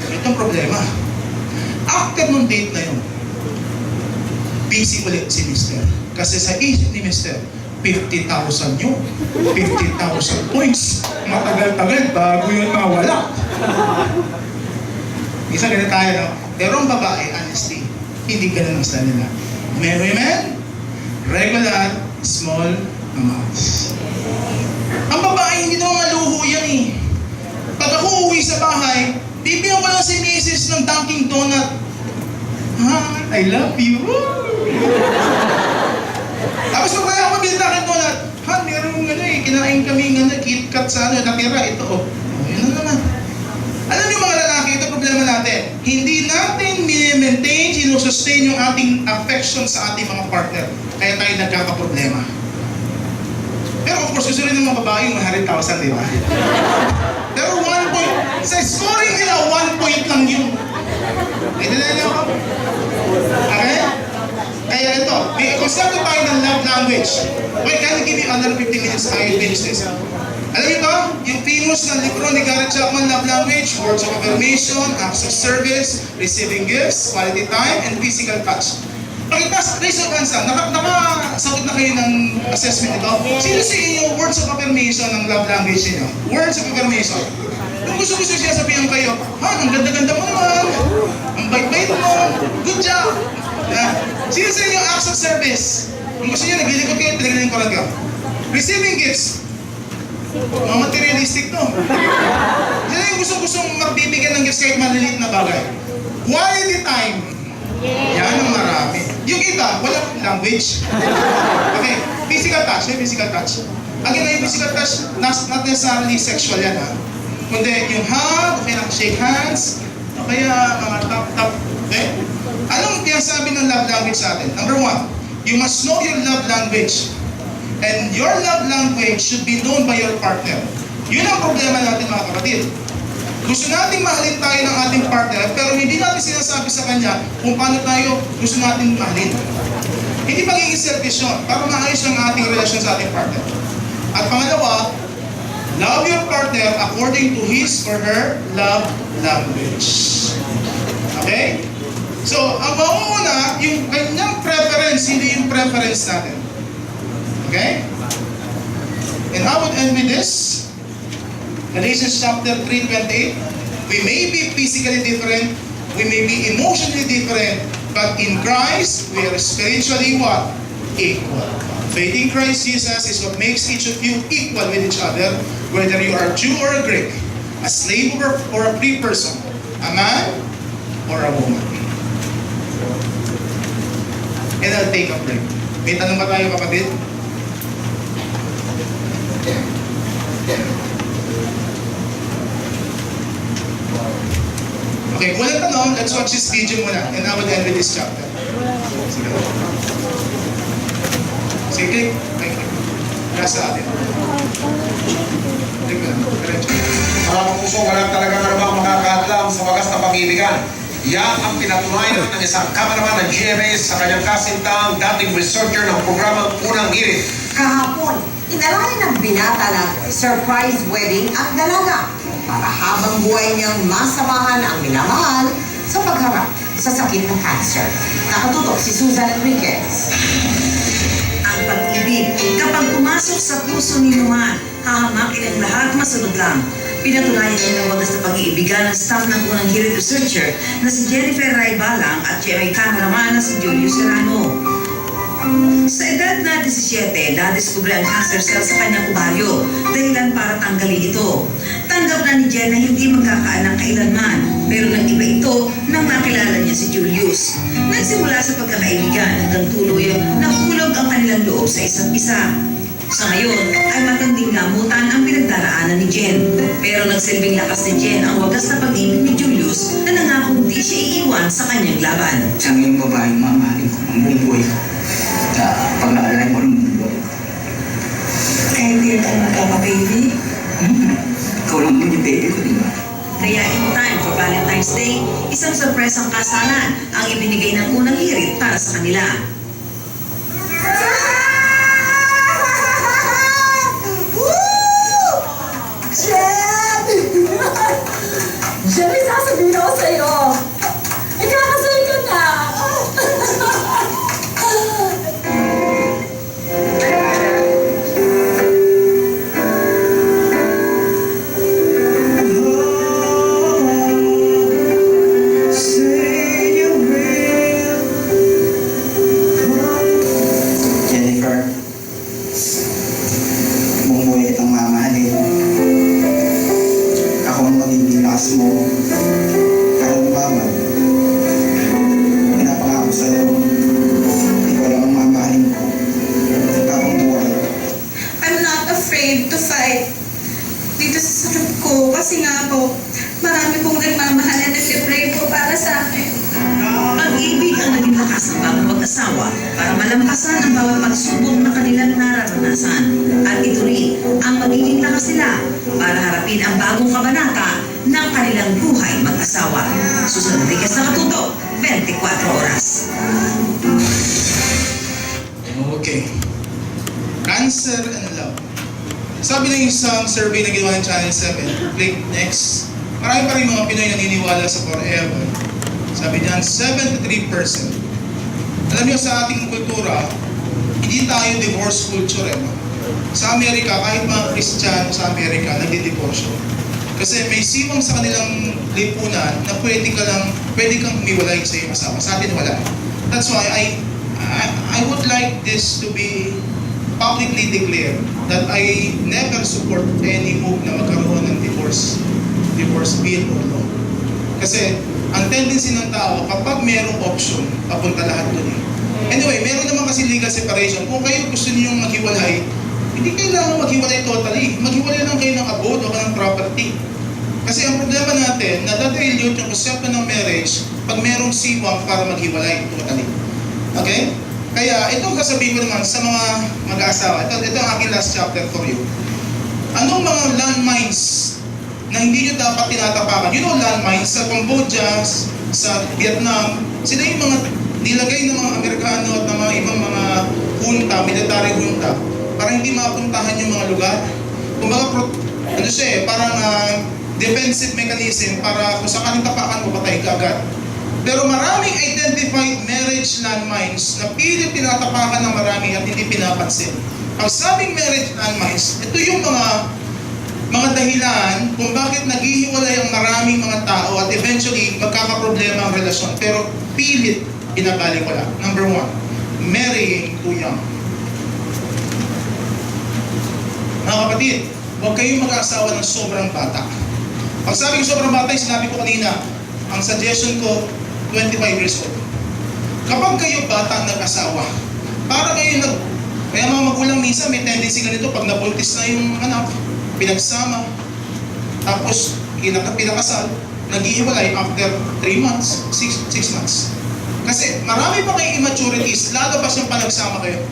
Itong problema. After nung date na yun, busy ulit si Mr. Kasi sa isip ni Mr., 50,000 yun. 50,000 points. Matagal-tagal bago yun mawala. Isa ganun tayo, no? Pero ang babae, honesty, hindi ganun ang style nila. Men, women, regular, small amounts. Ang babae, hindi naman maluho yan eh. Pag ako uwi sa bahay, bibigyan ko lang si Mrs. ng Dunkin' Donut. I love you. Tapos pag kaya ako bibili Dunkin' Donut, meron kinain kami KitKat sa natira, ito oh. Yun na naman. Alam niyo mga lalaki, ito problema natin. Hindi natin maintain, sinusustain yung ating affection sa ating mga partner. Kaya tayo nagkakaproblema. Pero of course, gusto rin ng mga babae yung 100,000, di ba? Pero 1 point, sa scoring nila, 1 point lang yun. Naintindihan niyo ako? Okay? Kaya ito, may konsepto tayo ng love language. Wait, can you give me another 50 minutes tayo finish this? Alam niyo ba, yung famous na libro ni Garrett Chapman, Love Language, Words of Affirmation, Acts of Service, Receiving Gifts, Quality Time, and Physical Touch. Pakitas, raise your hands lang. Nakasagot na kayo ng assessment ito. Sino sa inyo words of affirmation ng love language niyo? Words of affirmation. Kung gusto siya sabihin kayo, ang ganda-ganda mo naman. Ang bait-bait mo. Good job. Sino sa inyo acts of service? Kung gusto niyo, naglilikod kayo, tinagaling ko lang kayo. Receiving gifts. Mga materialistic to. Sino yung gusto-gustong magbibigyan ng gifts kahit maliliit na bagay? Quality time. Yan ang marami. Yung iba, walang language. Okay, physical touch. May physical touch. Again, yung physical touch, not necessarily sexual yan ha. Kundi yung hug, okay lang, shake hands, o kaya mga tap-tap. Okay? Anong pinasabi ng love language sa atin? Number 1, you must know your love language. And your love language should be known by your partner. Yun ang problema natin mga kapatid. Gusto nating mahalin tayo ng ating partner, pero hindi natin sinasabi sa kanya kung paano tayo gusto nating mahalin. Hindi magiging selfish yun, para maayos ang ating relasyon sa ating partner. At pangalawa, love your partner according to his or her love language. Okay? So, ang mauuna, yung kanyang preference, hindi yung preference natin. Okay? And I would end with this. Galatians chapter 3:28. We may be physically different, we may be emotionally different, but in Christ, we are spiritually what? Equal. Faith in Christ Jesus is what makes each of you equal with each other, whether you are a Jew or a Greek, a slave or a free person, a man or a woman. And I'll take a break. May tanong ba tayo kapatid? Okay, kung walang tanong, let's watch this video muna and I will end with this chapter. Sige. Sige, click. Okay, click. Nasa atin. Click lang. Diretso. Mga kapuso, walang talagang namang makakaalam sa wagas na pag-ibigan. Yan ang pinatunayan ng isang kameraman ng GMA sa kanyang kasintang dating researcher ng programang Unang Hirit. Kahapon, inalay ng binata na surprise wedding ang dalaga para habang buhay niyang masamahan ang minamahal sa pagharap sa sakit ng cancer. Nakatutok si Susan Enriquez. Ang pag-ibig, kapag pumasok sa puso ni Numan, hahamakin ang lahat masunod lang. Pinatunayan niya ng wagas na pag-iibigan ng staff ng Unang Hirit researcher na si Jennifer Raybalang at GMA cameraman na si Julio Serrano. Sa edad na 17, nadiskubre ang cancer cell sa kanyang ovaryo, dahilan para tanggalin ito. Tanggap na ni Jen na hindi magkakaanak kailanman, pero nag-iba ito nang nakilala niya si Julius. Nagsimula sa pagkakaibigan hanggang tuluyang nahulog ang kanilang loob sa isa't isa. Sa ngayon, ay matinding gamutan ang pinagdaraanan ni Jen. Pero nagsilbing lakas ni Jen ang wagas na pag-ibig ni Julius na nangakong di siya iiwan sa kanyang laban. Siyang yung babaeng mamahalin ko ang buong buhay ko. Pag naalala mo ng mundo. Kaya hindi na tayo magkaka-baby. Ikaw lang mo yung baby ko, di ba? Kaya in time for Valentine's Day, isang surpresang kasalan ang ibinigay ng Unang Hirit para sa kanila. Jen, may sasabihin ako sa'yo. Ikakasal ka na. mag-asawa para malampasan ang bawat pagsubok na kanilang nararanasan. At ito rin ang magiging lakas nila para harapin ang bagong kabanata ng kanilang buhay mag-asawa. Susunod Rikas na Katuto, 24 oras. Okay. Cancer and love. Sabi ng isang survey na ginawa ng Channel 7, click next. Marami pa rin mga Pinoy naniniwala sa forever. Sabi niyan, 73%. Alam niyo, sa ating kultura, hindi tayo divorce culture. Sa Amerika, kahit mga Kristiyano sa Amerika, nagdidivorsyo. Kasi may siwang sa kanilang lipunan na pwede kang umiwalay sa iyong asawa. Sa atin wala. That's why I would like this to be publicly declared that I never support any move na magkaroon ng divorce bill or law. Kasi ang tendency ng tao, kapag merong option, papunta lahat doon eh. Anyway, meron naman kasi legal separation. Kung kayo gusto niyong maghiwalay, hindi kailangan maghiwalay totally. Maghiwalay lang kayo ng abode o ng property. Kasi ang problema natin, nadadilute yung konsepto ng marriage pag merong siwang para maghiwalay totally. Okay? Kaya itong kasabihin ko naman sa mga mag-aasawa, ito ang aking last chapter for you. Anong mga landmines na hindi nyo dapat tinatapakan? You know landmines sa Cambodia, sa Vietnam, sila yung mga nilagay ng mga Amerikano at ng mga ibang mga junta, military junta, para hindi mapuntahan yung mga lugar. Kumbaga, parang defensive mechanism para kung sakaling tapakan mo, patay ka agad. Pero maraming identified marriage landmines na pilit tinatapakan ng marami at hindi pinapansin. Ang sabing marriage landmines, ito yung mga dahilan kung bakit naghihiwalay ang maraming mga tao at eventually magkakaproblema ang relasyon. Pero pilit pinabalik ko lang. Number 1, marrying too young. Mga kapatid, huwag kayong mag-aasawa ng sobrang bata. Pag sabi ko sobrang bata, sinabi ko kanina, ang suggestion ko, 25 years old. Kapag kayo bata nag-asawa, para kayo kaya mga magulang minsan may tendency ganito, pag nabuntis na yung anak, pinagsama, tapos pinakasal, naghihiwalay after 3 months, 6 months. Kasi marami pa kayong immaturities, lalabas yung panagsama kayo.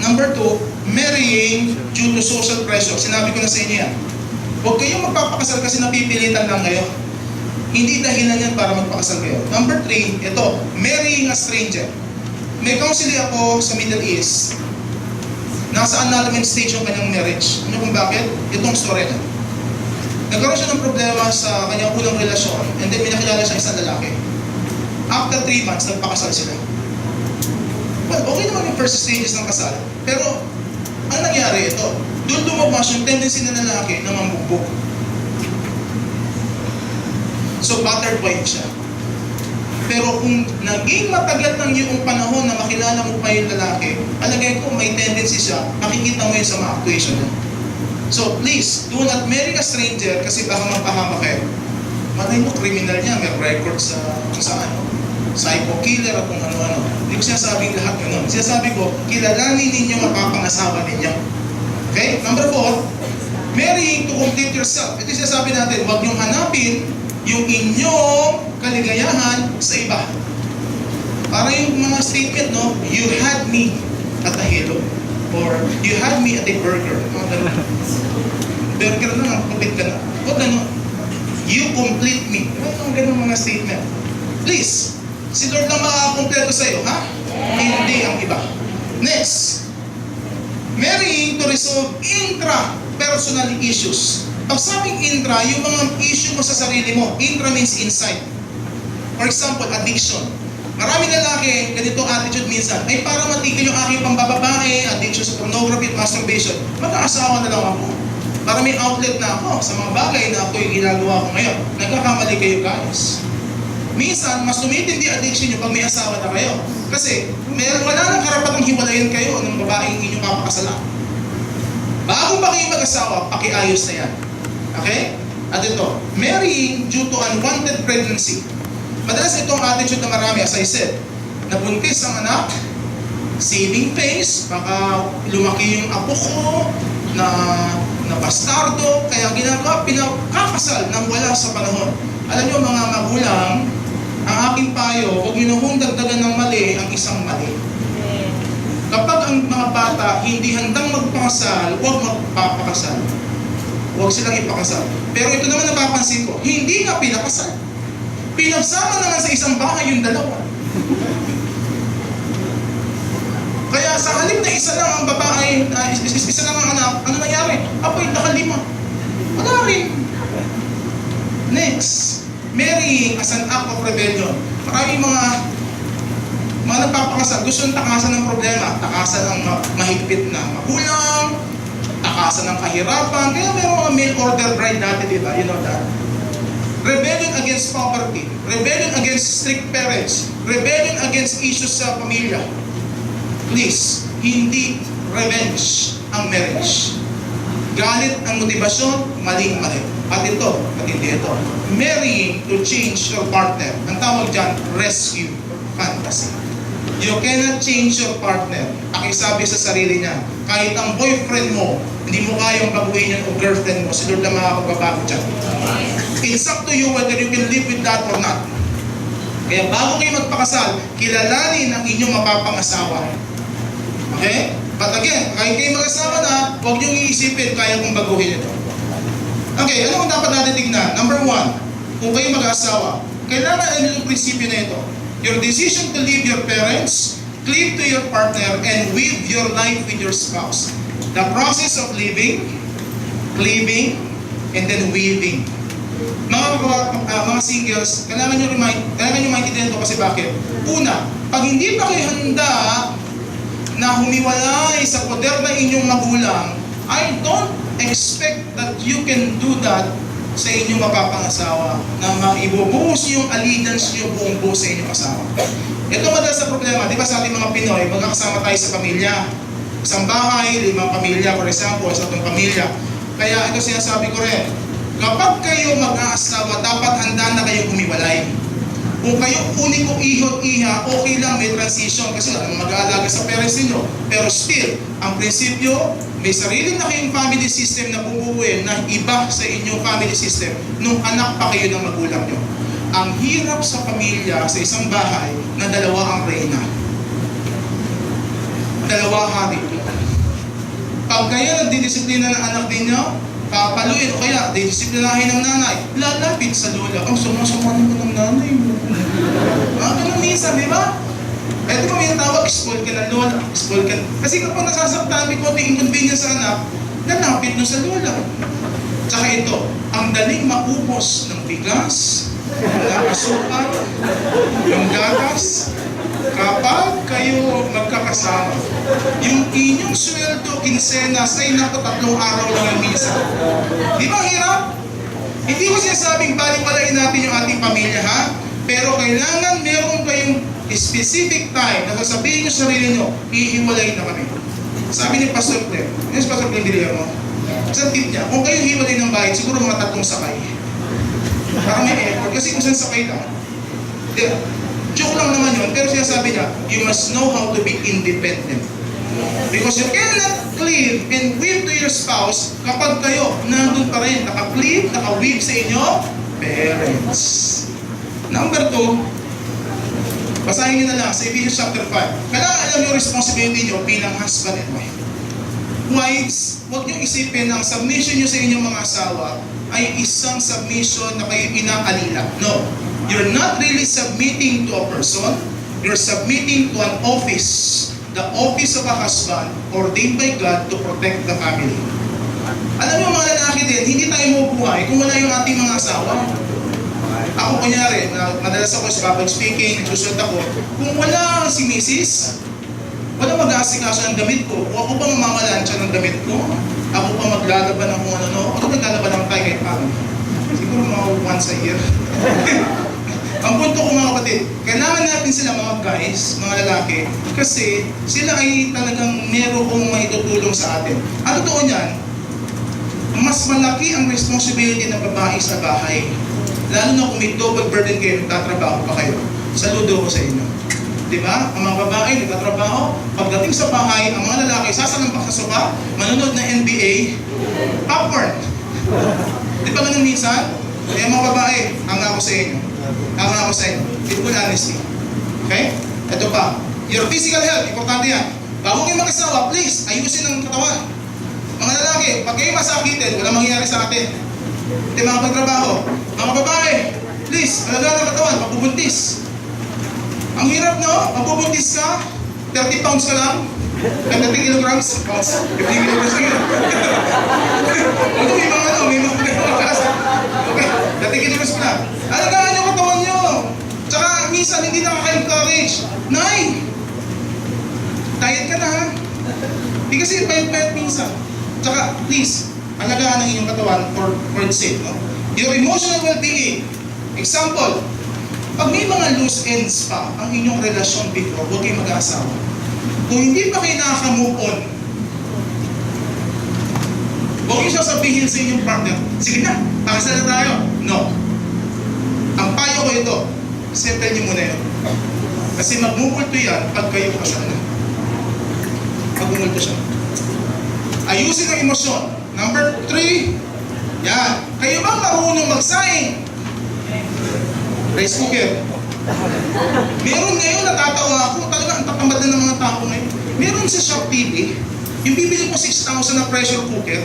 Number 2, marrying due to social pressure. Sinabi ko na sa inyo yan. Huwag kayong magpapakasal kasi napipilitan lang kayo. Hindi dahilan yan para magpakasal kayo. Number 3, ito, marrying a stranger. May counseling ako sa Middle East. Nasa annulment stage yung kanyang marriage. Ano kung bakit? Itong story na. Nagkaroon siya ng problema sa kanyang unang relasyon and then pinakilala siya isang lalaki. After 3 months, nagpakasal sila. Well, okay naman yung first stages ng kasal. Pero, ano nangyari ito? Doon lumabas yung tendency ng lalaki na mamugbog. So, battered wife siya. Pero kung naging matagal ng iyong panahon na makilala mo pa yung lalaki, alagay ko may tendency siya, makikita mo yun sa mga actuation niya. So, please, do not marry a stranger kasi baka magpahama kayo. Matay mo, criminal niya, may record sa kung saan, psycho killer at kung ano-ano. Hindi ko sinasabing lahat yun. Sinasabi ko, kilalanin ninyo mapapangasawa ninyo. Okay? Number 4, marrying to complete yourself. Ito yung sinasabi natin, huwag niyong hanapin yung inyong kaligayahan sa iba. Para yung mga statement, no? You had me at a hello. Or, you had me at a burger. Burger na lang, kapit ka na. Huwag ano, you complete me. Ano ang ganun mga statement? Please, si Lord lang makakakompleto sa'yo, ha? Hindi ang iba. Next, marrying to resolve intra-personal issues. Pag sabing intra, yung mga issue mo sa sarili mo, intra means inside. For example, addiction. Maraming lalaki, ganito attitude minsan, ay para matigil yung aking pambababae, addiction sa pornography at masturbation, mag-aasawa na lang ako. Para may outlet na ako sa mga bagay na ako yung ginagawa ko ngayon. Nagkakamali kayo guys. Minsan, mas tumitindi addiction nyo pag may asawa na kayo. Kasi, wala nang karapatang hiwalayan kayo ng babaeng inyong papakasalan. Bago pa kayo mag-asawa, pakiayos na yan. Okay? At ito, marrying due to unwanted pregnancy. Madalas itong attitude na marami, as I said, nabuntis ang anak, saving face, baka lumaki yung apo ko, na bastardo, kaya ginagawa, pinakakasal nang wala sa panahon. Alam nyo mga magulang, ang aking payo, huwag nyo na dagdagan ng mali ang isang mali. Kapag ang mga bata hindi handang magpakasal, huwag magpapakasal. Huwag silang ipakasal. Pero ito naman napapansin ko, hindi nga pinakasal. Pinagsama naman sa isang bahay yung dalawa. Kaya sa halip na isa lang ang babae, isa lang ang anak, ano nangyari? Apoy, nakalima. Wala rin. Next, marrying as an act of rebellion. Maraming mga nagpapakasal, gusto nang takasan ng problema, takasan ng mahigpit na magulang, takasan ng kahirapan. Kaya mayroong mga mail order bride dati, di ba? You know that? Rebellion against poverty, rebellion against strict parents, rebellion against issues sa pamilya. Please, hindi revenge ang marriage. Galit ang motibasyon, maling-mali. At hindi ito. Marrying to change your partner. Ang tawag dyan, rescue fantasy. You cannot change your partner. Pakisabi sa sarili niya, kahit ang boyfriend mo, hindi mo kayang baguhin yan o girlfriend mo, si Lord na makakapagbabago dyan. It's up to you whether you can live with that or not. Kaya bago kayo magpakasal, kilalanin ang inyong mapapangasawa. Okay? But again, kahit kayo mag-asawa na, huwag niyong iisipin, kaya kong baguhin ito. Okay, ano ang dapat natin tignan? Number 1, kung kayo mag-asawa, kailangan ano yung prinsipyo na ito? Your decision to leave your parents, cleave to your partner, and weave your life with your spouse. The process of leaving, cleaving, and then weaving. Mga singles, kailangan nyo maintindihan ito kasi bakit? Una, pag hindi pa kayo handa na humiwalay sa poder na inyong magulang, I don't expect that you can do that sa inyong mapapangasawa, na maibubuhos yung allegiance nyo buong buo sa inyong asawa. Ito madalas sa problema, di ba sa ating mga Pinoy, magkakasama tayo sa pamilya. Isang bahay, 5 pamilya, for example, sa itong pamilya. Kaya ito sinasabi ko rin, kapag kayo mag-aasawa, dapat handa na kayong humiwalay. Kung kayo uniko iha, okay lang, may transition kasi mag-aalaga sa parents niyo. Pero still, ang prinsipyo, may sarili na kayong family system na bubuuin na iba sa inyong family system nung anak pa kayo ng magulang niyo. Ang hirap sa pamilya, sa isang bahay, na dalawa ang reyna. Dalawa hari. Pag kayo nagdidisiplina ng anak ninyo, papaluin o kaya didisiplinahin ng nanay, lalapit sa lola. Ang sumasamanin mo ng nanay mo. Ganun minsan, di ba? Ito kung yung tawag, spoil ka ng lola. Spoil ka. Kasi kapag nasasaktan, may konting inconvenience sa anak, lalapit mo sa lola. Tsaka ito, ang daling maubos ng bigas, ng asukal, ng gatas, kapag kayo magkakasama, yung inyong sweldo, kinsenas, ay naku, 3 araw lang yung minsan. Di ba hirap? Hindi ko sinasabing baliwalain natin yung ating pamilya, ha? Pero kailangan meron kayong specific time na sasabihin nyo sa sarili nyo, hihiwalay na kami. Sabi ni Pastor Clem, yung Pastor Clem Villarmo, sa tip niya, kung kayo hiwalay ng bahay, siguro mga 3 sakay. Para may effort, kasi kung saan sakay lang. Joke lang naman yun, pero sinasabi niya, you must know how to be independent. Because you cannot cleave and weave to your spouse kapag kayo nandun pa rin, naka-cleave, naka-weave sa inyo, parents. Number 2, basahin niyo na lang sa Ephesians chapter 5. Kailangan alam yung responsibility niyo bilang husband and wife. Wives, huwag niyo isipin na ang submission niyo sa inyong mga asawa ay isang submission na kayo inaalila. No. You're not really submitting to a person, you're submitting to an office. The office of a husband ordained by God to protect the family. Alam niyo mga lalaki din, hindi tayo mabubuhay kung wala yung ating mga asawa. Ako kunyari, madalas ako sa public speaking, nagsusulat ako, kung wala si Mrs., wala mag-aasikaso ng damit ko, o ako pa mamamalansya ng damit ko, ako pa maglalaban ng kung ano, ako naglalaban ng tayo kahit paano. Siguro mga once a year. Ang punto ko mga kapatid, kailangan natin sila mga guys, mga lalaki, kasi sila ay talagang merong maitutulong sa atin. Ano totoo niyan? Mas malaki ang responsibility ng babae sa bahay. Lalo na kung may double burden kayo, nagtatrabaho pa kayo. Saludo ko sa inyo. Diba? Ang mga babae nagtatrabaho, pagdating sa bahay, ang mga lalaki sasalampak sa soba, manonood ng NBA, popcorn. Di ba ganun minsan? Kaya mga babae, hanga ako sa inyo. Hanga ako sa inyo. With full honesty. Okay? Ito pa. Your physical health, importante yan. Bago kayo mag-asawa, please, ayusin ang katawan. Mga lalaki, pag kayo masakitin, walang mangyayari sa atin. Hindi mga pagtrabaho. Mga babae, please, alagaan ang katawan, mabubuntis. Ang hirap, no? Mabubuntis ka, 30 pounds ka lang, 30 kilograms, 50 kilograms ka yun. Ito, may mga ano, may mga kasa. Okay, 30 kilograms ka lang. Alagaan yung katawan nyo. Tsaka, minsan, hindi nakaka-encourage. Nay, diet ka na, ha? Hindi kasi payat-payat minsan. Tsaka, please, alagaan ang inyong katawan for its sake, no? Your emotional well-being. Example, pag may mga loose ends pa ang inyong relasyon before, huwag kayong mag-aasawa. Kung hindi pa kayo nakaka-move on, huwag yung sasabihin sa inyong partner, sige na, pakasal na tayo. No. Ang payo ko ito, settle niyo muna yun. Kasi magmumulto yan pag kayo kasal na. Magmumulto siya. Ayusin ang emosyon. Number 3, yan. Kayo bang marunong magsaing? Rice cooker. Meron ngayon, natatawa ako, talaga ang tatamad na ng mga tao ngayon. Meron sa Shop TV, yung bibili ko 6,000 na pressure cooker,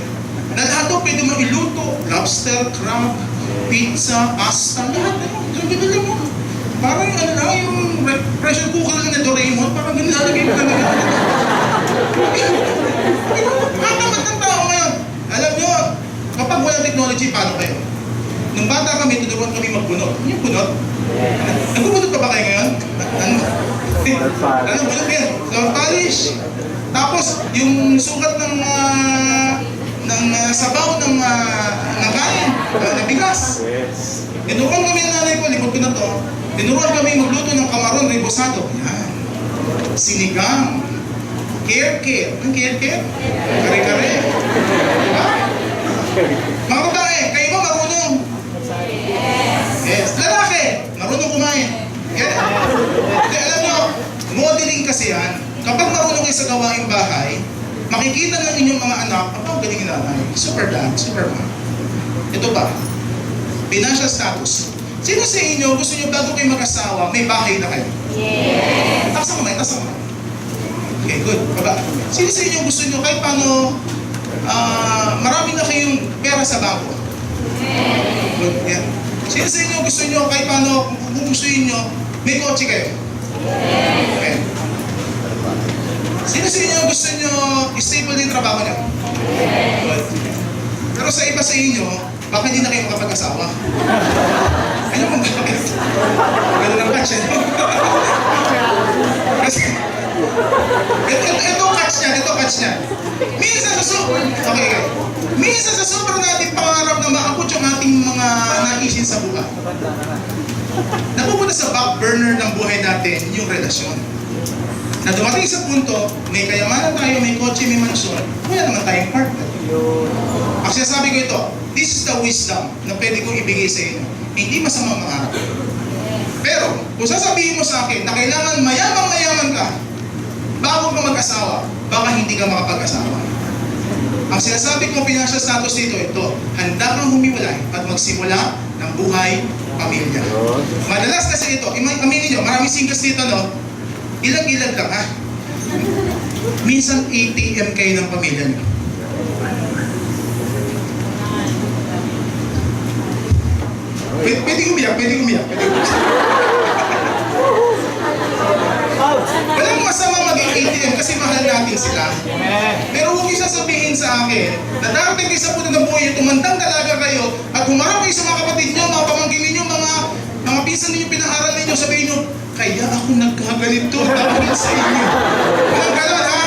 na lahat daw pwede mo iluto, lobster, crab, pizza, pasta, lahat na yun. Yung bibili mo. Parang yung ano lang, yung pressure cooker lang na Doraemon, parang nilalagay mo lang. Tatamad ng tao ngayon. Alam nyo, kapag walang technology, paano kayo? Nung bata kami, tuturuan kami magbunot. Ano yung bunot? Nagbubunot pa ba kayo ngayon? Ano bunot yan? Floor polish. Tapos, yung sukat ng sabaw ng kain, na bigas. Tinuruan kami ng nanay ko, likod ko na to. Tinuruan kami magluto ng kamaron rebosado. Yan. Sinigang. Care. Ang care? Kare-kare. Diba? Mga babae, kayo ba marunong? Yes. Lalaki, marunong kumain. Yan. Hindi, alam nyo, modeling kasi yan. Kapag marunong kayo sa gawaing bahay, makikita ng inyong mga anak, ang galing nanay. Super dad, super mom. Ito pa, financial status. Sino sa inyo gusto nyo bago kayo mag-asawa, may bahay na kayo? Yes. Taas ang kamay. Okay, good. Baba. Sino sa inyo gusto nyo kahit paano marami na kayong pera sa bangko? Good. Yeah. Sino sa inyo gusto nyo kahit paano kung gusto nyo may kotse kayo? Okay. Sino sa inyo gusto nyo stable din trabaho nyo? Good. Pero sa iba sa inyo, baka hindi na kayo makapag-asawa. Ano kung bakit? Ganun ang catch yan. Kasi, ito catch niya. Minsan sa sobrang nating pangarap na maabot yung ating mga naisin sa buhay, napupunta sa back burner ng buhay natin yung relasyon. Na dumating sa punto, may kayamanan tayo, may kotse, may mansyon, wala naman tayong partner. Ang sinasabi ko ito, this is the wisdom na pwede kong ibigay sa inyo. Hindi masamang mangarap. Pero, kung sasabihin mo sa akin na kailangan mayaman ka bago ka mag-asawa, baka hindi ka makapag-asawa. Ang sinasabi kong financial status dito, ito, handa kang humiwalay at magsimula ng buhay pamilya. Madalas kasi ito, aminin nyo, maraming singles dito, no? Ilag-ilag lang, ha? Minsan ATM kayo ng pamilya nyo. Pwede umiyak. Walang masama maging ATM kasi mahal natin sila. Pero huwag yung sasabihin sa akin na darating kayo sa punto ng buhay, tumandang dalaga kayo at humarap kayo sa mga kapatid nyo, mga pamangkin ninyo, mga pinsan ninyo, pinaaral ninyo, sabihin nyo, kaya ako nagkaganito dahil sa inyo. Walang gano'n, ha?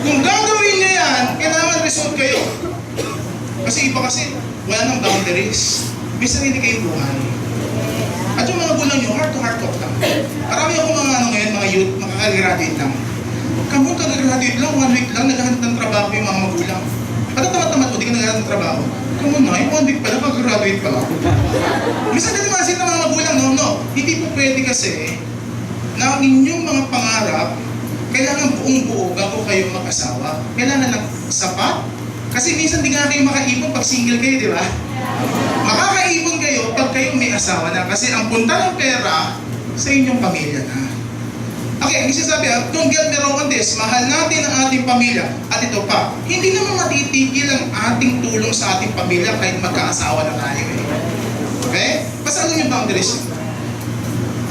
Kung gagawin nyo yan, kailangan result kayo. Kasi iba kasi, wala nang boundaries. May sarili kayong buhay. At yung mga gulang nyo, heart-to-heart talk lang. Marami ako mga ngayon, mga youth, makakagraduate lang. Kamu kagagraduate lang, 1 week lang, naghahanap ng trabaho yung mga magulang. Patatamad-tamad mo, di ka naghahanap ng trabaho. Kamu na, yung 1 week pala, kagagraduate pala. Minsan din masin ng mga magulang, no? Hindi po pwede kasi na inyong mga pangarap, kailangan buong-buo bago kayo mag-asawa. Kailangan ng sapat. Kasi minsan di nga kayo makaipon pag single kayo, di ba? Makakaipon kayo pag kayo may asawa na kasi ang punta ng pera sa inyong pamilya na. Okay, hindi sinasabi don't get me wrong on this, mahal natin ang ating pamilya. At ito pa, hindi naman matitigil ang ating tulong sa ating pamilya kahit magkaasawa na tayo eh. Okay? Basta alam yung boundaries.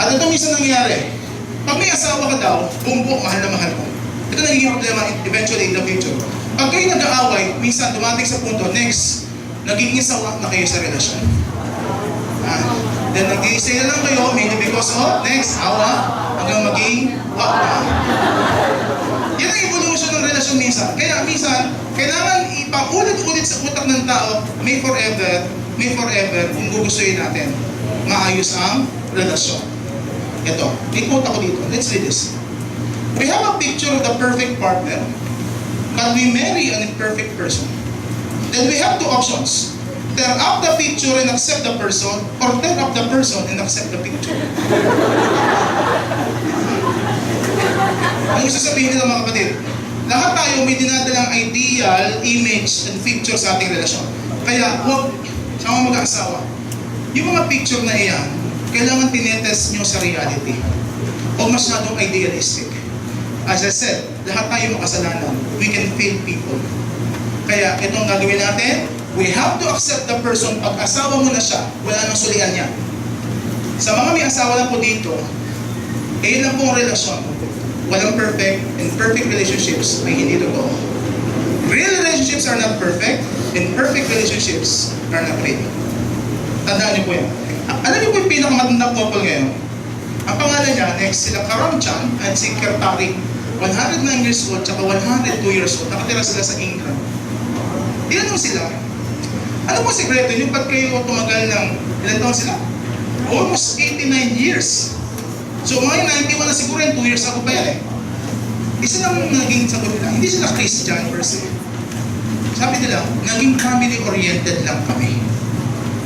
At ito minsan nangyayari. Pag may asawa ka daw, buong mahal na mahal mo. Ito nagiging problema eventually in the future. Pag kayo nag-aaway, minsan dumating sa punto, next, nagiging sawa na kayo sa relasyon. Then nag-i-stay na lang kayo, maybe because of, next, awa, hanggang maging wak. Yan ang evolution ng relasyon minsan. Kaya minsan, kailangan ipaulit-ulit sa utak ng tao, may forever, kung gugustuhin natin, maayos ang relasyon. Ito, i-quote ako dito. Let's read this. We have a picture of the perfect partner. Can we marry an imperfect person? Then we have two options. Tear up the picture and accept the person, or tear up the person and accept the picture. Ang gusto sabihin nila mga kapatid, lahat tayo may dinadalang ideal, image, and picture sa ating relasyon. Kaya huwag sa mga mag-aasawa, yung mga picture na iyan, kailangan tinetest nyo sa reality. Huwag masyadong idealistic. As I said, lahat tayo makasalanan. We can fail people. Kaya itong gagawin natin, we have to accept the person. Pag asawa mo na siya, wala nang sulian niya. Sa mga may asawa lang po dito, eh lang pong relasyon. Walang perfect, and perfect relationships ay hindi totoo. Real relationships are not perfect, and perfect relationships are not real. Tandaan niyo po yan. Alam niyo po yung pinakamatandang couple ngayon? Ang pangalan niya, next sila Karamchan at si Kertari. 109 years old, tsaka 102 years old. Nakatira sila sa England. Ilan mo sila? Ano po sekreto nyo? Ba't kayo tumagal ng ilan taon sila? Almost 89 years. So mga 91 na siguro yung 2 years ako pa yan eh. Isa lang naging sagot nila. Hindi sila Christian per se. Sabi nila, naging family-oriented lang kami.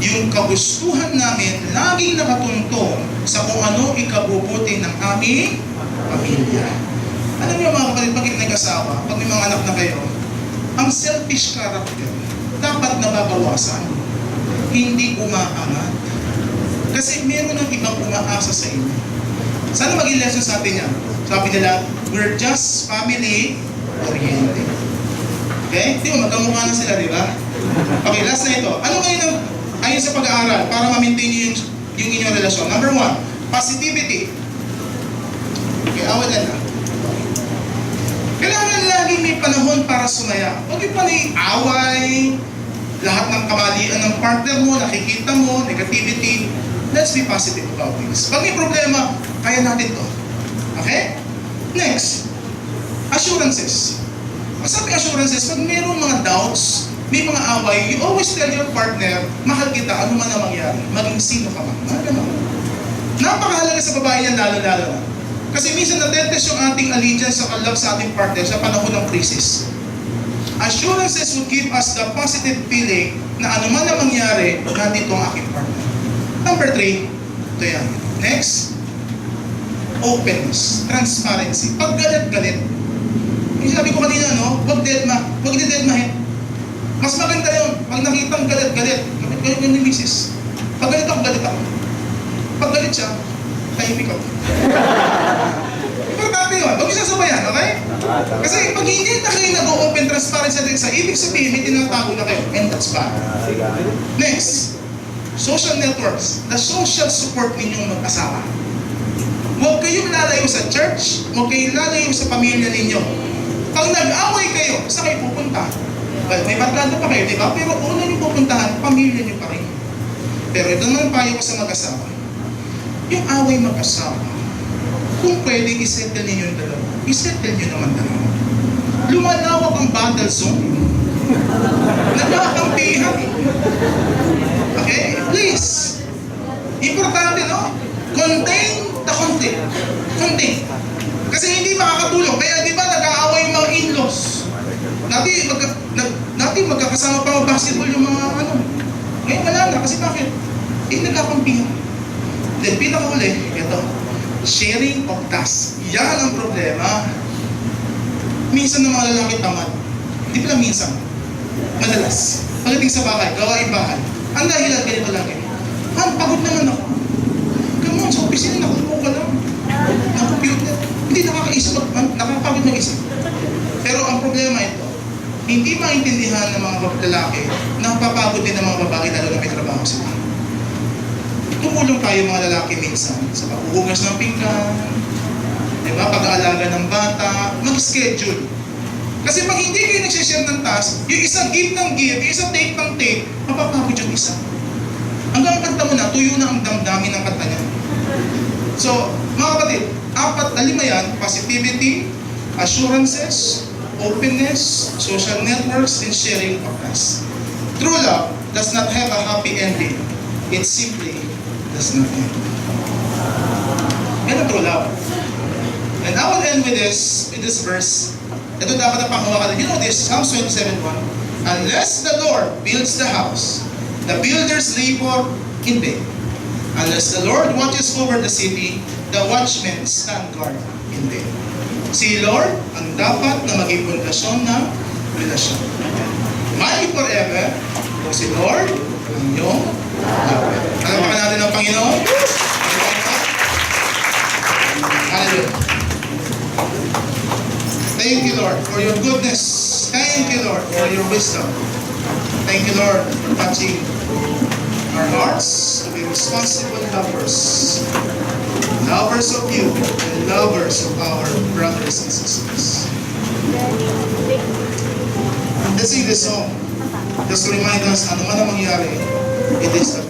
Yung kagustuhan namin, laging nakatuntong sa kung ano ikabubuti ng aming pamilya. Alam niyo mga kapatid, pag nag-asawa, pag may mga anak na kayo, ang selfish character dapat nababawasan, hindi umaangat. Kasi meron ng ibang umaasa sa inyo. Sana maging lesson sa atin yan. Sabi nila, we're just family-oriented. Okay? Di ba, magkamukha na sila, di ba? Okay, last na ito. Ano ngayon ayon sa pag-aaral para ma-maintain nyo yung inyong relasyon? Number 1, positivity. Okay, awalan na. Kailangan lagi may panahon para sumaya. Huwag yung away, lahat ng kamalian ng partner mo, nakikita mo, negativity. Let's be positive about things. Pag may problema, kaya natin to. Okay? Next, assurances. Masabing assurances, pag mayroong mga doubts, may mga away, you always tell your partner, mahal kita, ano man ang mangyari, maging sino ka man. Mahal naman. Napakahalaga sa babae yan, lalo-lalo na. Kasi minsan natetest yung ating allegiance sa love sa ating partner sa panahon ng crisis. Assurances will give us the positive feeling na ano man ang mangyari, nandito ang aking partner. Number 3, ito yan. Next, openness, transparency. Pag galit-galit, yung sabi ko kanina, no? Huwag didedmahin. Mas maganda yun, pag nakitang galit-galit, galit yun ni misis. Pag galit ako. Pag galit siya, tahimik ako. Importante yun, huwag yung sasabayan, okay? Kasi pag hindi na kayo nag-open transparency natin sa ibig sabihin, may tinatago na kayo, and that's bad. Next, social networks, the social support ninyong mag-asawa. Huwag kayong lalayo sa church, huwag kayong lalayo sa pamilya ninyo. Pag nag-away kayo, saan kayo pupunta? Well, may barkada pa kayo, di ba? Pero una nyo pupuntahan, pamilya nyo pa rin. Pero ito naman payo ko sa mag-asawa. Yung away mag-asawa, kung pwede isettle ninyo yung dalawa, isettle nyo naman dalawa. Lumalawak ang battle zone. Nagkakampihan. Okay? Please. Importante, no? Contain the conflict. Contain. Kasi hindi makakatulong. Kaya di ba nag-aaway yung mga in-laws? Dati magkakasama pa basketball yung mga ano. Ngayon wala na. Kasi bakit? Nagkakampihan. Then pinakahuli, ito. Sharing of tasks. Yan ang problema. Minsan ng mga lalaki tamad. Hindi pala minsan. Madalas. Pagdating sa bahay, gawain bahay. Ang dahilan ganito lagi. Pagod naman ako. Come on, sa opisina, nakupo ka lang. ng computer. Hindi nakakaisip, nakakapagod mag-isip. Pero ang problema ito, hindi maintindihan ng mga lalaki na papagod din ng mga babae lalo na may trabaho sila. Tumulong tayo mga lalaki minsan sa paghuhugas ng pinggan, diba? Pag-aalaga ng bata, mag-schedule. Kasi pag hindi kayo nagsishare ng task, yung isa give ng give, yung isa take ng take, mapapagod yung isa. Hanggang kanta mo na, tuyo na ang damdamin ng kanta niya. So, mga kapatid, 4 na 5 yan, positivity, assurances, openness, social networks, and sharing of us. True love does not have a happy ending. It simply does not end. Yan ang true love. And I will end with this verse. Ito dapat na panghawakan. You know this, Psalms 27:1. Unless the Lord builds the house, the builders labor in vain. Unless the Lord watches over the city, the watchmen stand guard in vain. Si Lord ang dapat na maging pundasyon ng relasyon. Mahal forever, kung si Lord ang iyong Yahweh. Alapakan natin ang Panginoon. Hallelujah. Thank you, Lord, for your goodness. Thank you, Lord, for your wisdom. Thank you, Lord, for touching our hearts to be responsible lovers. Lovers of you and lovers of our brothers and sisters. Let's sing this song. Just to remind us, ano man ang mangyari, it is the